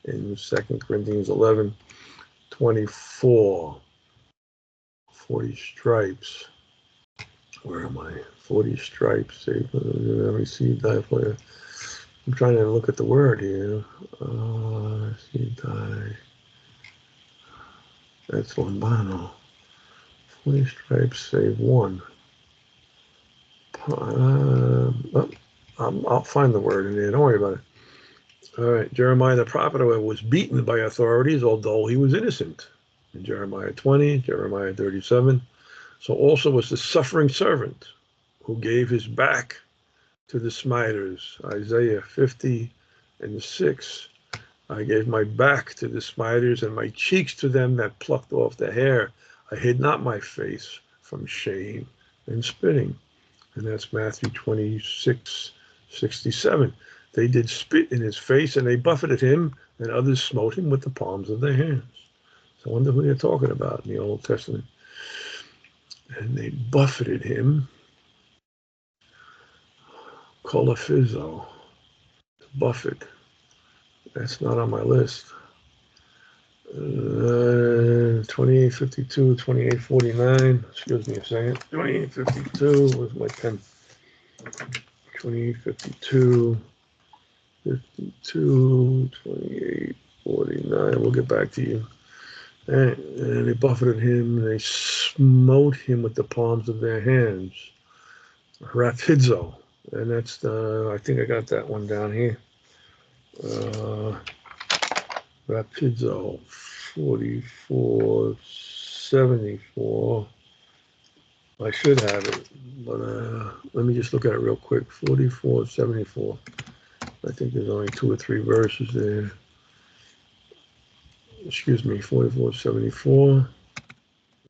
in 2 Corinthians 11:24. 40 stripes. Where am I? 40 stripes. Received thy 40. I'm trying to look at the word here. That's lambano. 40 stripes, save one. I'll find the word in there. Don't worry about it. All right. Jeremiah the prophet was beaten by authorities, although he was innocent. In Jeremiah 20, Jeremiah 37. So also was the suffering servant who gave his back to the smiters. Isaiah 50:6. I gave my back to the smiters and my cheeks to them that plucked off the hair. I hid not my face from shame and spitting. And that's Matthew 26:67. They did spit in his face and they buffeted him, and others smote him with the palms of their hands. So I wonder who they're talking about in the Old Testament. And they buffeted him. Colaphizo, buffet. That's not on my list. 2852, 2849. Excuse me a second. 2852. Where's my pen? 2852, 52, 2849. We'll get back to you. And they buffeted him, and they smote him with the palms of their hands. Rapidzo. And that's the, I think I got that one down here. Rapidzo, 4474. I should have it, but let me just look at it real quick. 4474. I think there's only 2 or 3 verses there. Excuse me, 4474.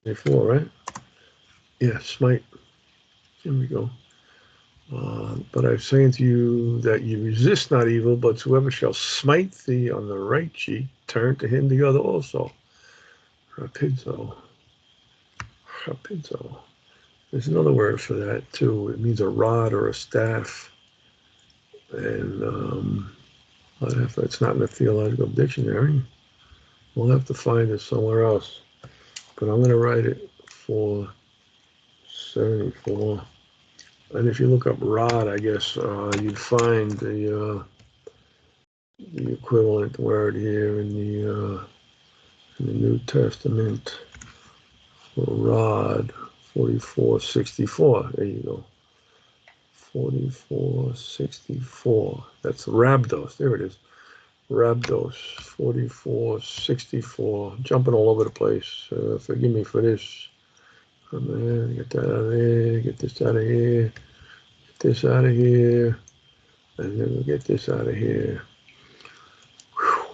74, right? Yeah, Smite. Here we go. But I'm saying to you that you resist not evil, but whoever shall smite thee on the right cheek, turn to him the other also. Rapidzo. Rapidzo. There's another word for that too. It means a rod or a staff. And it's not in the theological dictionary. We'll have to find it somewhere else. But I'm going to write it for 74. And if you look up rod, I guess you'd find the equivalent word here in the New Testament for rod, 4464. There you go. 4464. That's rhabdos. There it is. Rhabdos, 4464. Jumping all over the place. Forgive me for this. Oh, man, get that out of there. Get this out of here. Get this out of here. And then we'll get this out of here. Whew.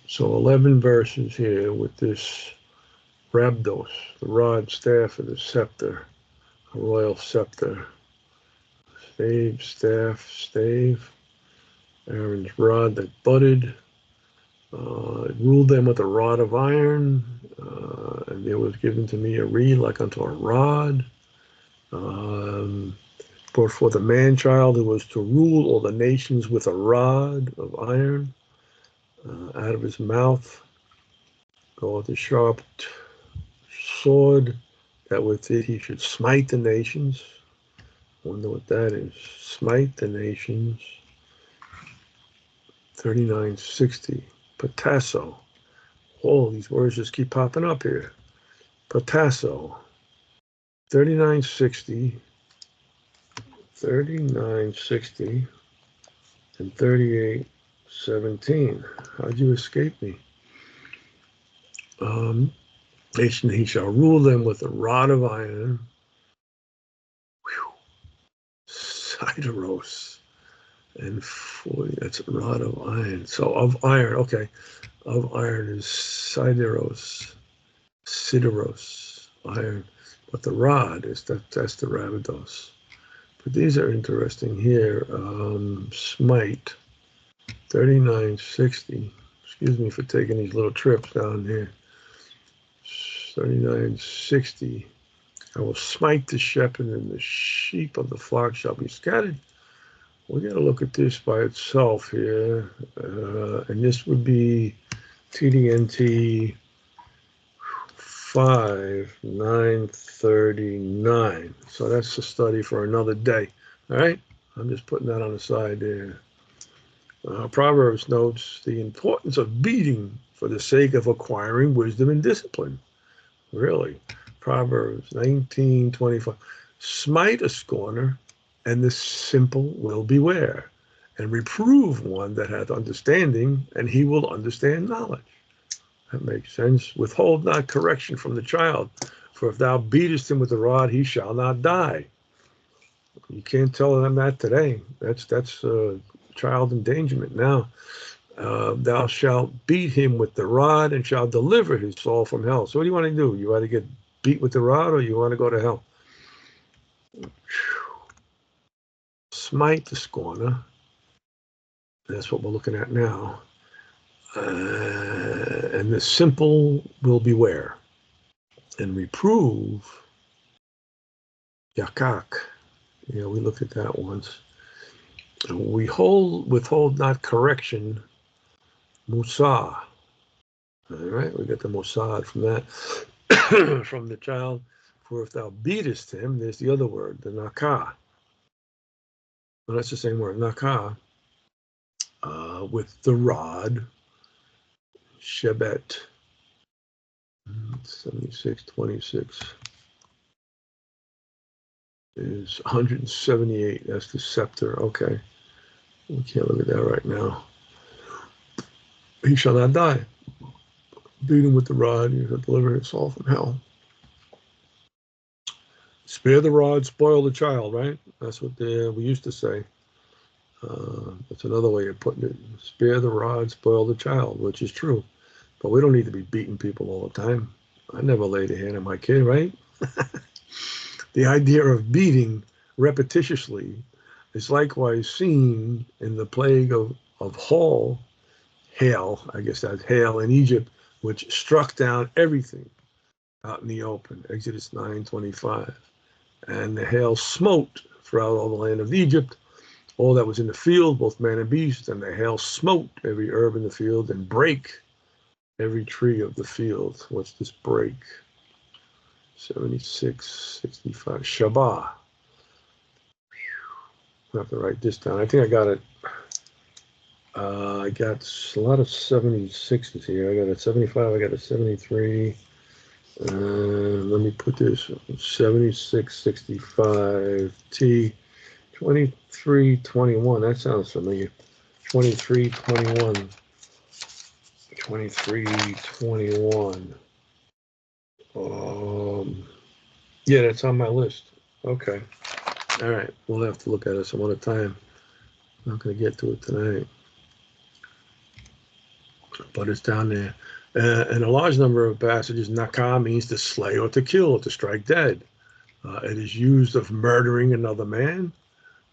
So 11 verses here with this rhabdos, the rod, staff, and the scepter, a royal scepter. Stave, staff, stave. Aaron's rod that budded. It ruled them with a rod of iron, and there was given to me a reed like unto a rod. Brought forth a man-child who was to rule all the nations with a rod of iron. Out of his mouth goeth a sharp sword, that with it he should smite the nations. Wonder what that is. Smite the nations. 3960. Potasso. Oh, these words just keep popping up here. Potasso. 3960. 3960. And 3817. How'd you escape me? Nation, he shall rule them with a rod of iron. Whew. Sideros. And 40, that's a rod of iron. So of iron, okay. Of iron is sideros, iron. But the rod is that's the rhabdos. But these are interesting here. Smite, 3960. Excuse me for taking these little trips down here. 3960. I will smite the shepherd, and the sheep of the flock shall be scattered. We got to look at this by itself here, and this would be TDNT 5939. So that's a study for another day. All right, I'm just putting that on the side there. Proverbs notes the importance of beating for the sake of acquiring wisdom and discipline. Really, Proverbs 19:25. Smite a scorner, and the simple will beware, and reprove one that hath understanding, and he will understand knowledge. That makes sense. Withhold not correction from the child, for if thou beatest him with the rod, he shall not die. You can't tell them that today. That's child endangerment now. Thou shalt beat him with the rod, and shalt deliver his soul from hell. So what do you want to do? You want to get beat with the rod, or you want to go to hell? Smite the scorner. That's what we're looking at now. And the simple will beware. And reprove. Yakak. Yeah, we looked at that once. Withhold not correction. Musa. All right, we get the Mossad from that, from the child. For if thou beatest him, there's the other word, the nakah. Well, that's the same word, nakah, with the rod, shebet, 7626 is 178. That's the scepter. Okay, we can't look at that right now. He shall not die. Beat him with the rod, he shall deliver his soul from hell. Spare the rod, spoil the child, right? That's what we used to say. That's another way of putting it. Spare the rod, spoil the child, which is true. But we don't need to be beating people all the time. I never laid a hand on my kid, right? The idea of beating repetitiously is likewise seen in the plague of hail, I guess that's hail in Egypt, which struck down everything out in the open, Exodus 9:25. And the hail smote throughout all the land of Egypt, all that was in the field, both man and beast, and the hail smote every herb in the field and brake every tree of the field. What's this break? 7665. Shabbat. I have to write this down. I think I got it. I got a lot of 76s here. I got a 75. I got a 73. Let me put this 7665 T 2321. That sounds familiar. 2321. 2321. Yeah, that's on my list. Okay. All right. We'll have to look at it some other time. I'm not going to get to it tonight. But it's down there. And a large number of passages, nakah means to slay or to kill or to strike dead. It is used of murdering another man,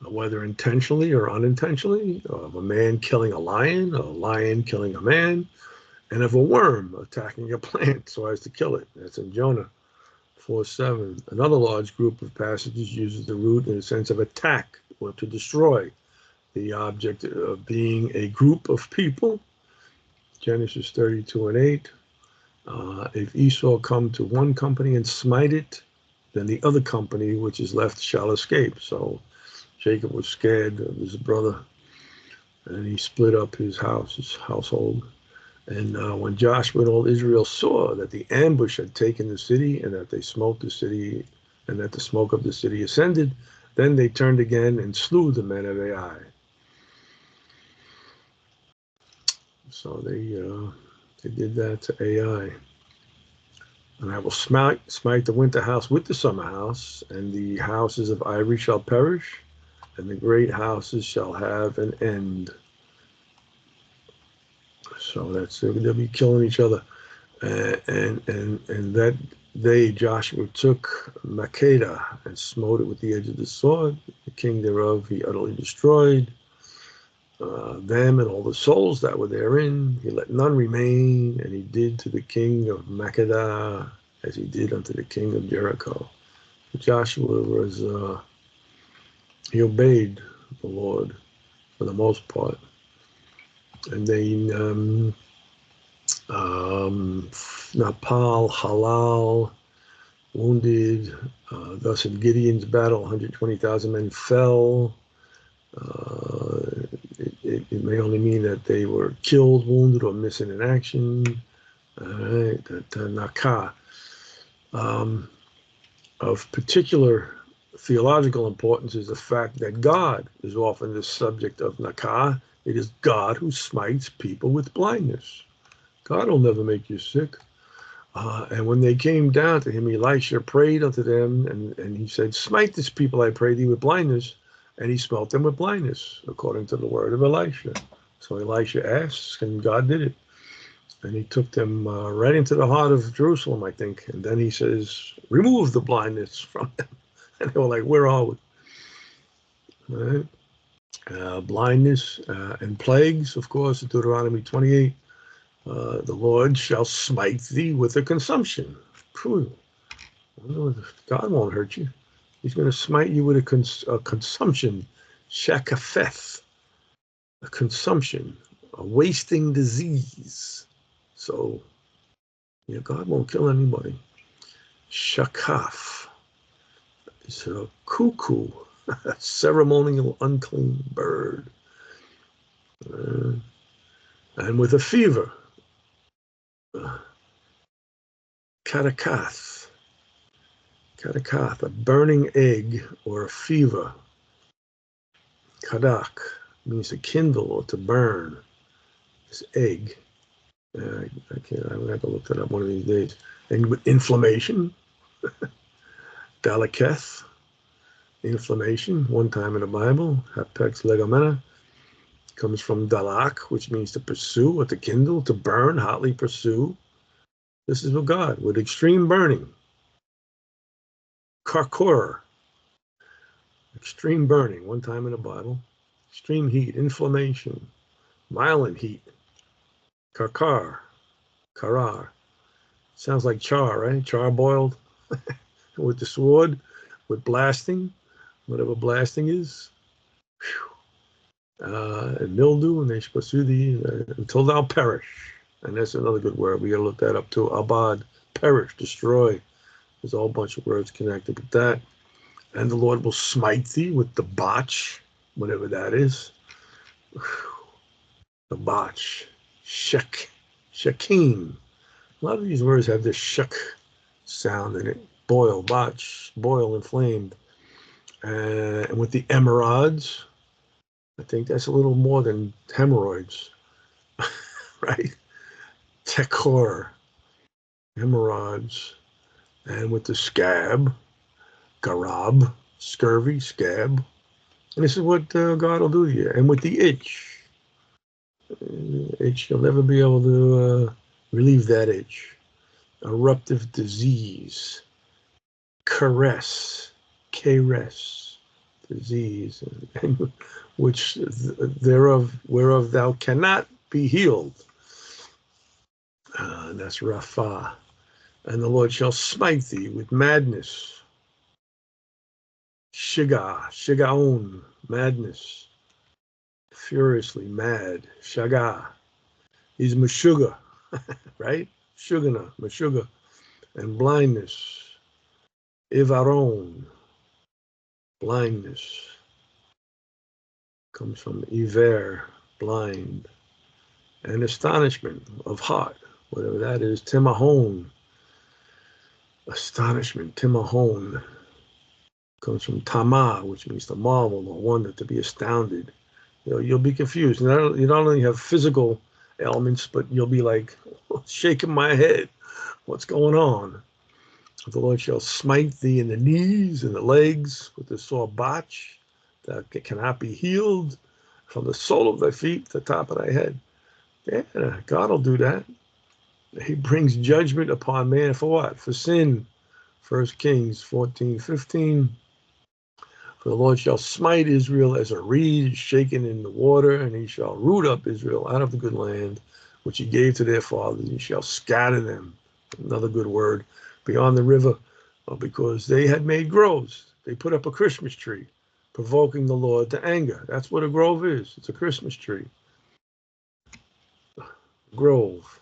whether intentionally or unintentionally, of a man killing a lion killing a man, and of a worm attacking a plant so as to kill it. That's in Jonah 4:7. Another large group of passages uses the root in the sense of attack or to destroy, the object of being a group of people. Genesis 32:8. If Esau come to one company and smite it, then the other company which is left shall escape. So Jacob was scared of his brother, and he split up his household. And when Joshua and all Israel saw that the ambush had taken the city, and that they smote the city, and that the smoke of the city ascended, then they turned again and slew the men of Ai. So they did that to Ai. And I will smite the winter house with the summer house, and the houses of ivory shall perish, and the great houses shall have an end. So they'll be killing each other, and that Joshua took Makkedah and smote it with the edge of the sword. The king thereof he utterly destroyed, them and all the souls that were therein. He let none remain, and he did to the king of Makkedah as he did unto the king of Jericho. Joshua was he obeyed the Lord for the most part. And then Napal, Halal, wounded. Thus in Gideon's battle, 120,000 men fell. It may only mean that they were killed, wounded, or missing in action. All right, that nakah. Of particular theological importance is the fact that God is often the subject of nakah. It is God who smites people with blindness. God will never make you sick. And when they came down to him, Elisha prayed unto them, and he said, smite this people, I pray thee, with blindness. And he smote them with blindness, according to the word of Elisha. So Elisha asks, and God did it. And he took them right into the heart of Jerusalem, I think. And then he says, remove the blindness from them. And they were like, where are we? All right. Blindness and plagues, of course, in Deuteronomy 28. The Lord shall smite thee with a consumption. God won't hurt you. He's going to smite you with a consumption. Shekafeth. A consumption. a wasting disease. So, yeah, God won't kill anybody. Shakaf is a cuckoo, a ceremonial unclean bird. And with a fever, katakath, a burning egg or a fever. Kadak means to kindle or to burn. This egg. I would have to look that up one of these days. And with inflammation, dalaketh, inflammation, one time in the Bible, hapex legomena, comes from dalak, which means to pursue or to kindle, to burn, hotly pursue. This is with God, with extreme burning. Karkor, extreme burning, one time in the Bible. Extreme heat, inflammation, violent heat. Karkar, karar. Sounds like char, right? Char boiled with the sword, with blasting, whatever blasting is. And mildew, and they pursue thee until thou perish. And that's another good word. We got to look that up too. Abad, perish, destroy. There's a whole bunch of words connected with that. And the Lord will smite thee with the botch, whatever that is. The botch, shakim. A lot of these words have this shak sound in it. Boil, botch, boil, inflamed. And with the emerods, I think that's a little more than hemorrhoids, right? Tekor, hemorrhoids. And with the scab, garab, scurvy, scab. And this is what God will do to you. And with the itch, you'll never be able to relieve that itch. Eruptive disease, caress, disease, and which whereof thou cannot be healed. And that's Rapha. And the Lord shall smite thee with madness. Shigaon, madness. Furiously mad. Shaga. He's Meshuga, right? Shugana, Meshuga. And blindness. Ivaron, blindness. Comes from Iver, blind. And astonishment of heart, whatever that is. Timahon, astonishment, Timahon. Comes from Tama, which means to marvel or wonder, to be astounded. You'll be confused. You not only have physical ailments, but you'll be like shaking my head. What's going on? The Lord shall smite thee in the knees and the legs with the sore botch that cannot be healed, from the sole of thy feet to the top of thy head. Yeah, God will do that. He brings judgment upon man for what? For sin. 1 Kings 14:15. For the Lord shall smite Israel as a reed shaken in the water, and he shall root up Israel out of the good land, which he gave to their fathers. He shall scatter them, another good word, beyond the river, because they had made groves. They put up a Christmas tree, provoking the Lord to anger. That's what a grove is. It's a Christmas tree. Grove.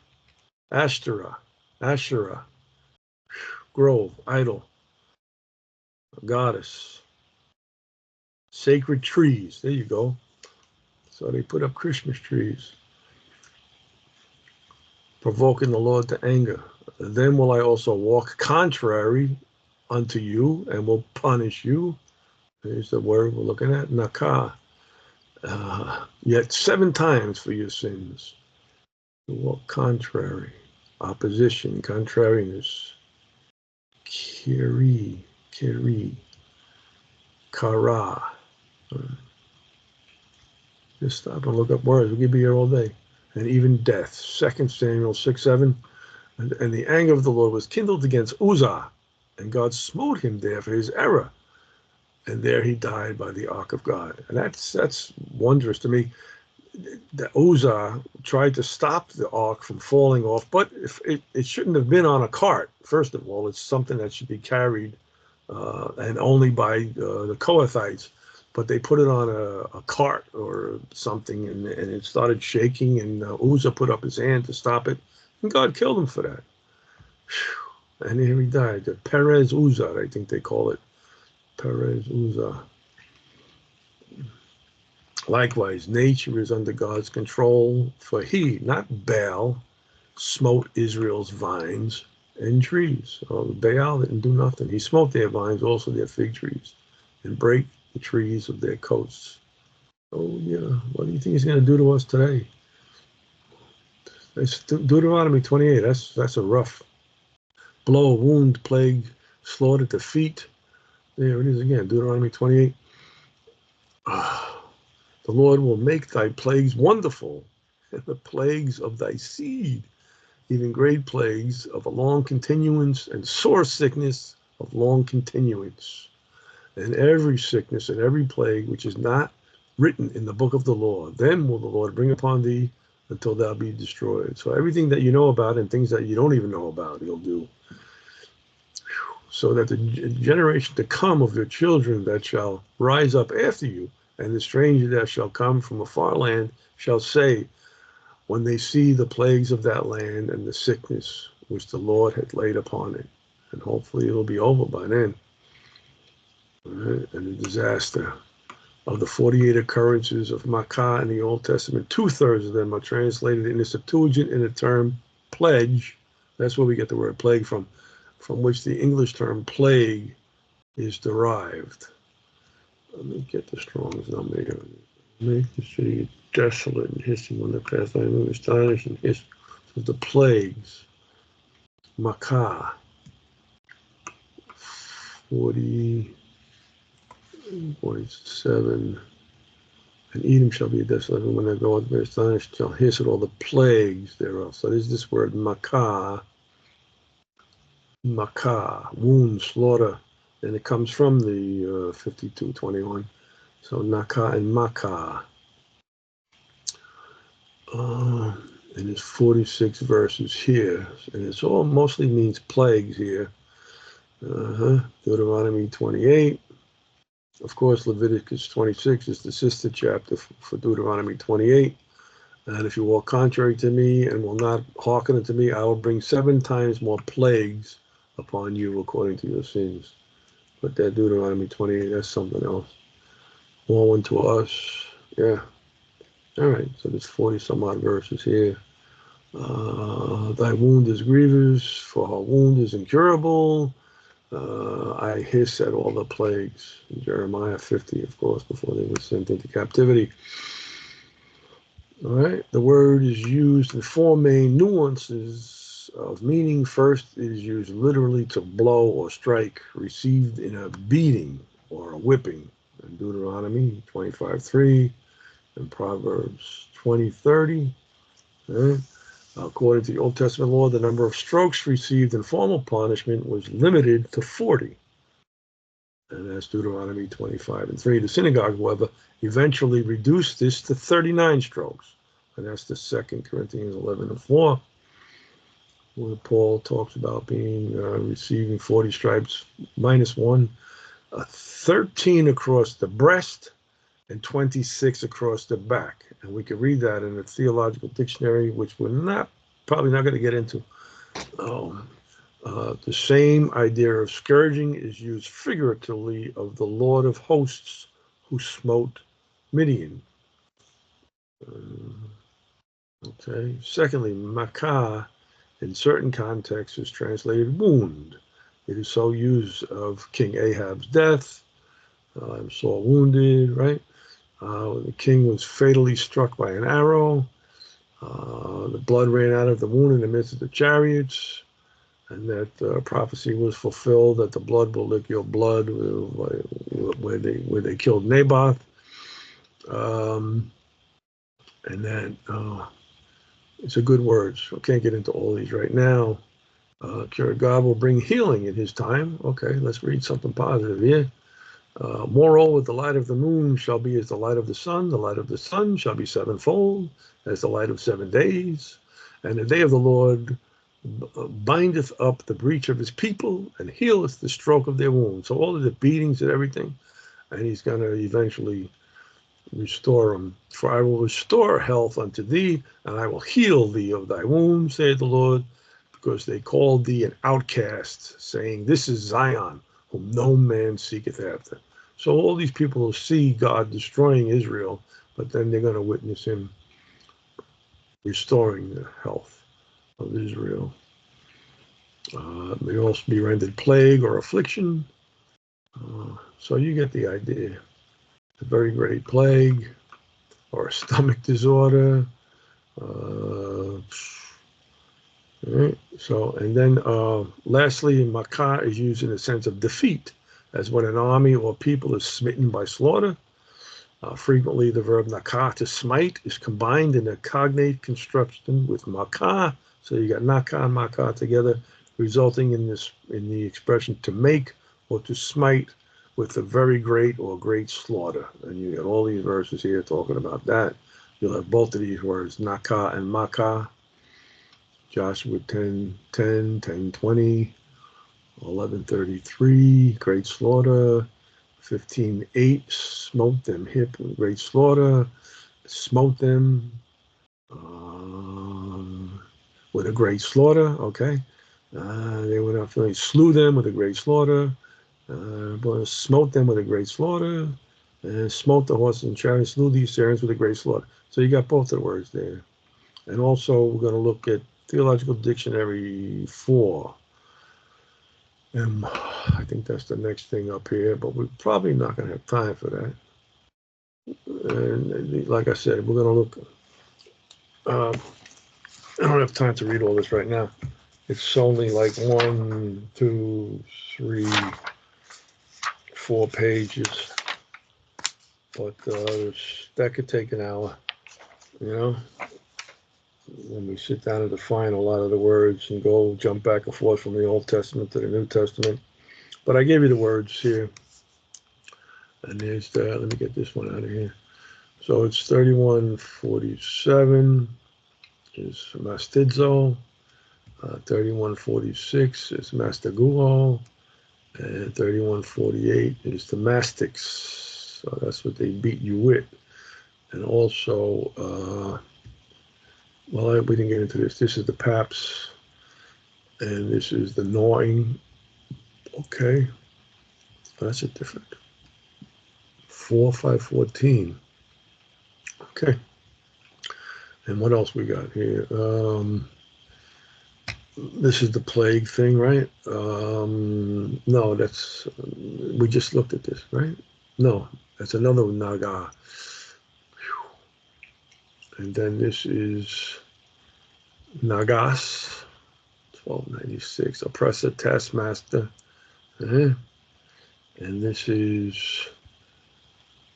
Asherah. Grove. Idol. Goddess. Sacred trees. There you go. So they put up Christmas trees, provoking the Lord to anger. Then will I also walk contrary unto you and will punish you. Here's the word we're looking at, nakah. Yet 7 times for your sins. You walk contrary, opposition, contrariness. Kiri, kara. Just stop and look up words. We'll be here all day. And even death. 2 Samuel 6:7. And the anger of the Lord was kindled against Uzzah, and God smote him there for his error. And there he died by the ark of God. And that's wondrous to me. That Uzzah tried to stop the ark from falling off, but if it shouldn't have been on a cart. First of all, it's something that should be carried, and only by the Kohathites. but they put it on a cart or something, and it started shaking, and Uzzah put up his hand to stop it, and God killed him for that. Whew. And here he died. The Perez Uzzah, I think they call it. Perez Uzzah. Likewise, nature is under God's control, for he, not Baal, smote Israel's vines and trees. Baal didn't do nothing. He smote their vines, also their fig trees, and break the trees of their coasts. Oh, yeah. What do you think he's going to do to us today? It's Deuteronomy 28. That's a rough blow, wound, plague, slaughter, defeat. There it is again, Deuteronomy 28. The Lord will make thy plagues wonderful, and the plagues of thy seed, even great plagues of a long continuance, and sore sickness of long continuance, and every sickness and every plague which is not written in the book of the law. Then will the Lord bring upon thee until thou be destroyed. So everything that you know about and things that you don't even know about, he'll do. So that the generation to come of your children that shall rise up after you, and the stranger that shall come from a far land shall say, when they see the plagues of that land and the sickness which the Lord had laid upon it, and hopefully it'll be over by then, right? And the disaster of the 48 occurrences of Makkah in the Old Testament, 2/3 of them are translated in the Septuagint in the term pledge. That's where we get the word plague from which the English term plague is derived. Let me get the Strong's number here. Make the city desolate in history when the past I move astonished in history. So the plagues. Makkah. 47. And Edom shall be desolate when they go out very astonished, shall hiss at all the plagues thereof. So there's this word Makkah. Makkah, wound, slaughter. And it comes from the 52:21. So Nakah and Makkah. And there's 46 verses here. And it's all mostly means plagues here. Deuteronomy 28. Of course, Leviticus 26 is the sister chapter for Deuteronomy 28. And if you walk contrary to me and will not hearken unto me, I will bring 7 times more plagues upon you according to your sins. But that Deuteronomy 28, that's something else. Woe unto us. Yeah. All right. So there's 40 some odd verses here. Thy wound is grievous, for her wound is incurable. I hiss at all the plagues. In Jeremiah 50, of course, before they were sent into captivity. All right. The word is used in 4 main nuances of meaning. First, it is used literally to blow or strike, received in a beating or a whipping. In Deuteronomy 25:3 and Proverbs 20:30. Right? According to the Old Testament law, the number of strokes received in formal punishment was limited to 40. And that's Deuteronomy 25:3. The synagogue, however, eventually reduced this to 39 strokes. And that's the 2 Corinthians 11:4, where Paul talks about being receiving 40 stripes minus 1, 13 across the breast, and 26 across the back. And we can read that in a theological dictionary, which we're probably not going to get into. The same idea of scourging is used figuratively of the Lord of hosts who smote Midian. Okay. Secondly, Makkah in certain contexts is translated wound. It is so used of King Ahab's death. Saw wounded, right? The king was fatally struck by an arrow. The blood ran out of the wound in the midst of the chariots. And that prophecy was fulfilled that the blood will lick your blood where they killed Naboth. And that it's a good word. So I can't get into all these right now. God will bring healing in his time. Okay, let's read something positive here. Moreover, the light of the moon shall be as the light of the sun. The light of the sun shall be sevenfold, as the light of 7 days. And the day of the Lord bindeth up the breach of his people and healeth the stroke of their wounds. So all of the beatings and everything, and he's going to eventually restore them. For I will restore health unto thee, and I will heal thee of thy wounds, saith the Lord, because they called thee an outcast, saying, This is Zion, whom no man seeketh after. So all these people will see God destroying Israel, but then they're going to witness him restoring the health of Israel. May also be rendered plague or affliction. So you get the idea. A very great plague or a stomach disorder. Right? So, and then lastly, makah is used in the sense of defeat, as when an army or people is smitten by slaughter. Frequently, the verb nakah, to smite, is combined in a cognate construction with makah. So you got nakah and makah together, resulting in the expression to make or to smite with a very great or great slaughter. And you got all these verses here talking about that. You'll have both of these words, nakah and makah. Joshua 10:10, 10:20, 11:33, great slaughter. 15:8, smote them hip with great slaughter, smote them with a great slaughter. Okay, they went up, they slew them with a great slaughter, smote them with a great slaughter, and smote the horses and chariots, slew these Syrians with a great slaughter. So you got both of the words there. And also we're going to look at Theological Dictionary 4. And I think that's the next thing up here, but we're probably not going to have time for that. And like I said, we're going to look. I don't have time to read all this right now. It's only like 1, 2, 3, 4 pages, but that could take an hour, you know, when we sit down and define a lot of the words and go jump back and forth from the Old Testament to the New Testament. But I gave you the words here. And there's let me get this one out of here. So it's 3147 is mastizo, 3146 is mastaguo, and 3148 is the mastics. So that's what they beat you with. And also, well, we didn't get into this. This is the paps, and this is the gnawing. Okay, that's a different. 4514. Okay. And what else we got here? This is the plague thing, right? No, that's, we just looked at this, right? No, that's another naga. Whew. And then this is nagas, 1296, oppressor, taskmaster. And this is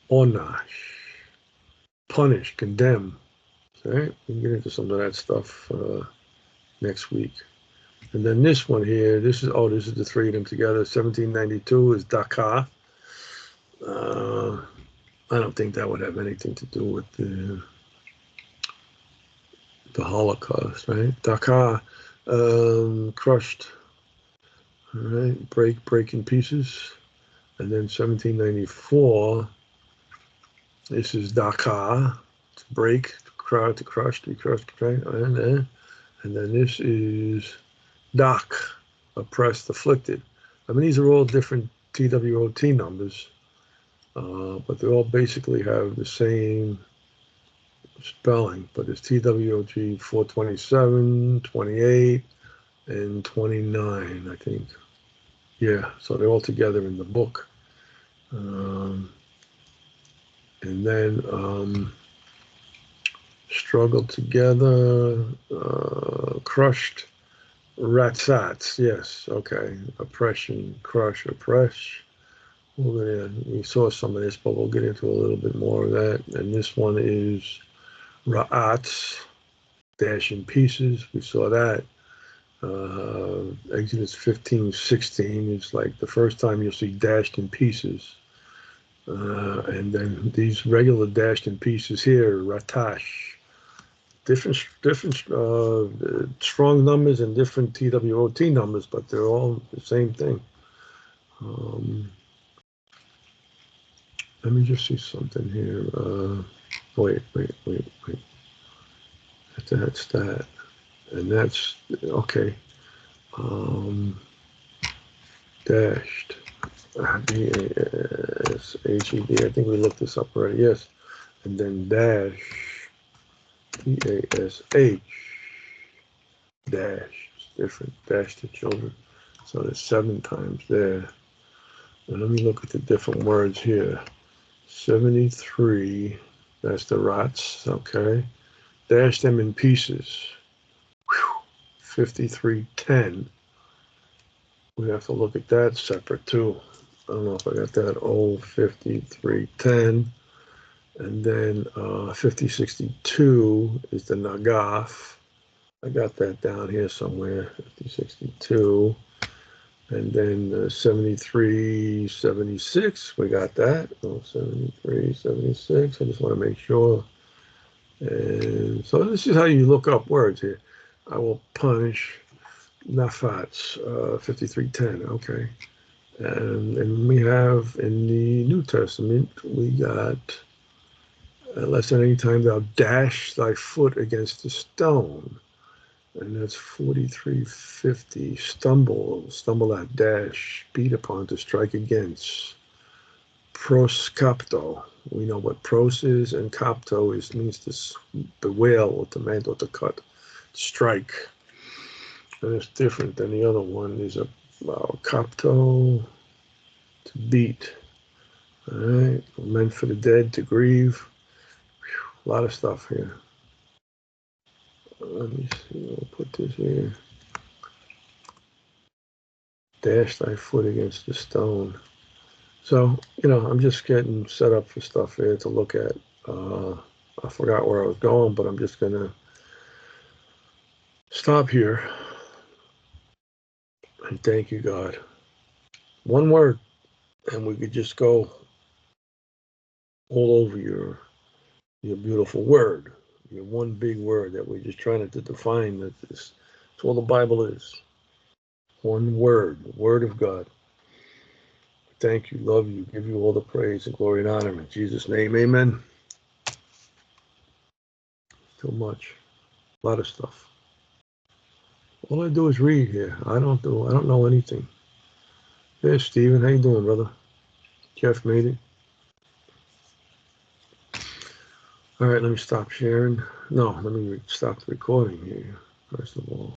onash, punish, condemn. Right? We can get into some of that stuff next week. And then this one here, this is the three of them together. 1792 is Dakar. I don't think that would have anything to do with the Holocaust, right? Dakar, crushed, all right, break in pieces. And then 1794, this is Dakar, to break, to crush, to be crushed, right? And then this is Dak, oppressed, afflicted. I mean, these are all different TWOT numbers, but they all basically have the same spelling. But it's TWOG 427, 28, and 29, I think. Yeah, so they're all together in the book. And then struggled together, crushed. Ratsats, yes, okay. Oppression, crush, oppress. We saw some of this, but we'll get into a little bit more of that. And this one is Ra'ats, dash in pieces. We saw that. Exodus 15:16 is like the first time you'll see dashed in pieces. And then these regular dashed in pieces here, Ratash. Different strong numbers and different TWOT numbers, but they're all the same thing. Let me just see something here. Wait. That's that. And that's, okay. Dashed. D-A-S-H-E-D. I think we looked this up already. Yes. And then dash. D-A-S-H. Dash. It's different. Dash to children. So there's 7 times there. And let me look at the different words here. 73. That's the rots. Okay. Dash them in pieces. 5310. We have to look at that separate too. I don't know if I got that. 5310. And then 5062 is the Nagaf. I got that down here somewhere. 5062. And then 7376. We got that. 7376. I just want to make sure. And so this is how you look up words here. I will punish Nafats, 5310, okay. And we have in the New Testament, we got, lest at any time thou dash thy foot against a stone. And that's 4350. Stumble at, dash, beat upon, to strike against. Proskopto. We know what pros is, and kopto means to bewail or to mend or to cut, strike. And it's different than the other one. There's a kopto, to beat. All right, meant for the dead, to grieve. Whew, a lot of stuff here. Let me see. I'll put this here. Dash thy foot against the stone. So, I'm just getting set up for stuff here to look at. I forgot where I was going, but I'm just going to stop here and thank you, God. One word, and we could just go all over your beautiful word, your one big word that we're just trying to define. That's all the Bible is. One word, the word of God. Thank you, love you, give you all the praise and glory and honor. In Jesus' name, amen. Too much. A lot of stuff. All I do is read here. I don't know anything. Hey, Stephen, how you doing, brother? Jeff made it. All right, let me stop sharing. No, let me stop the recording here, first of all.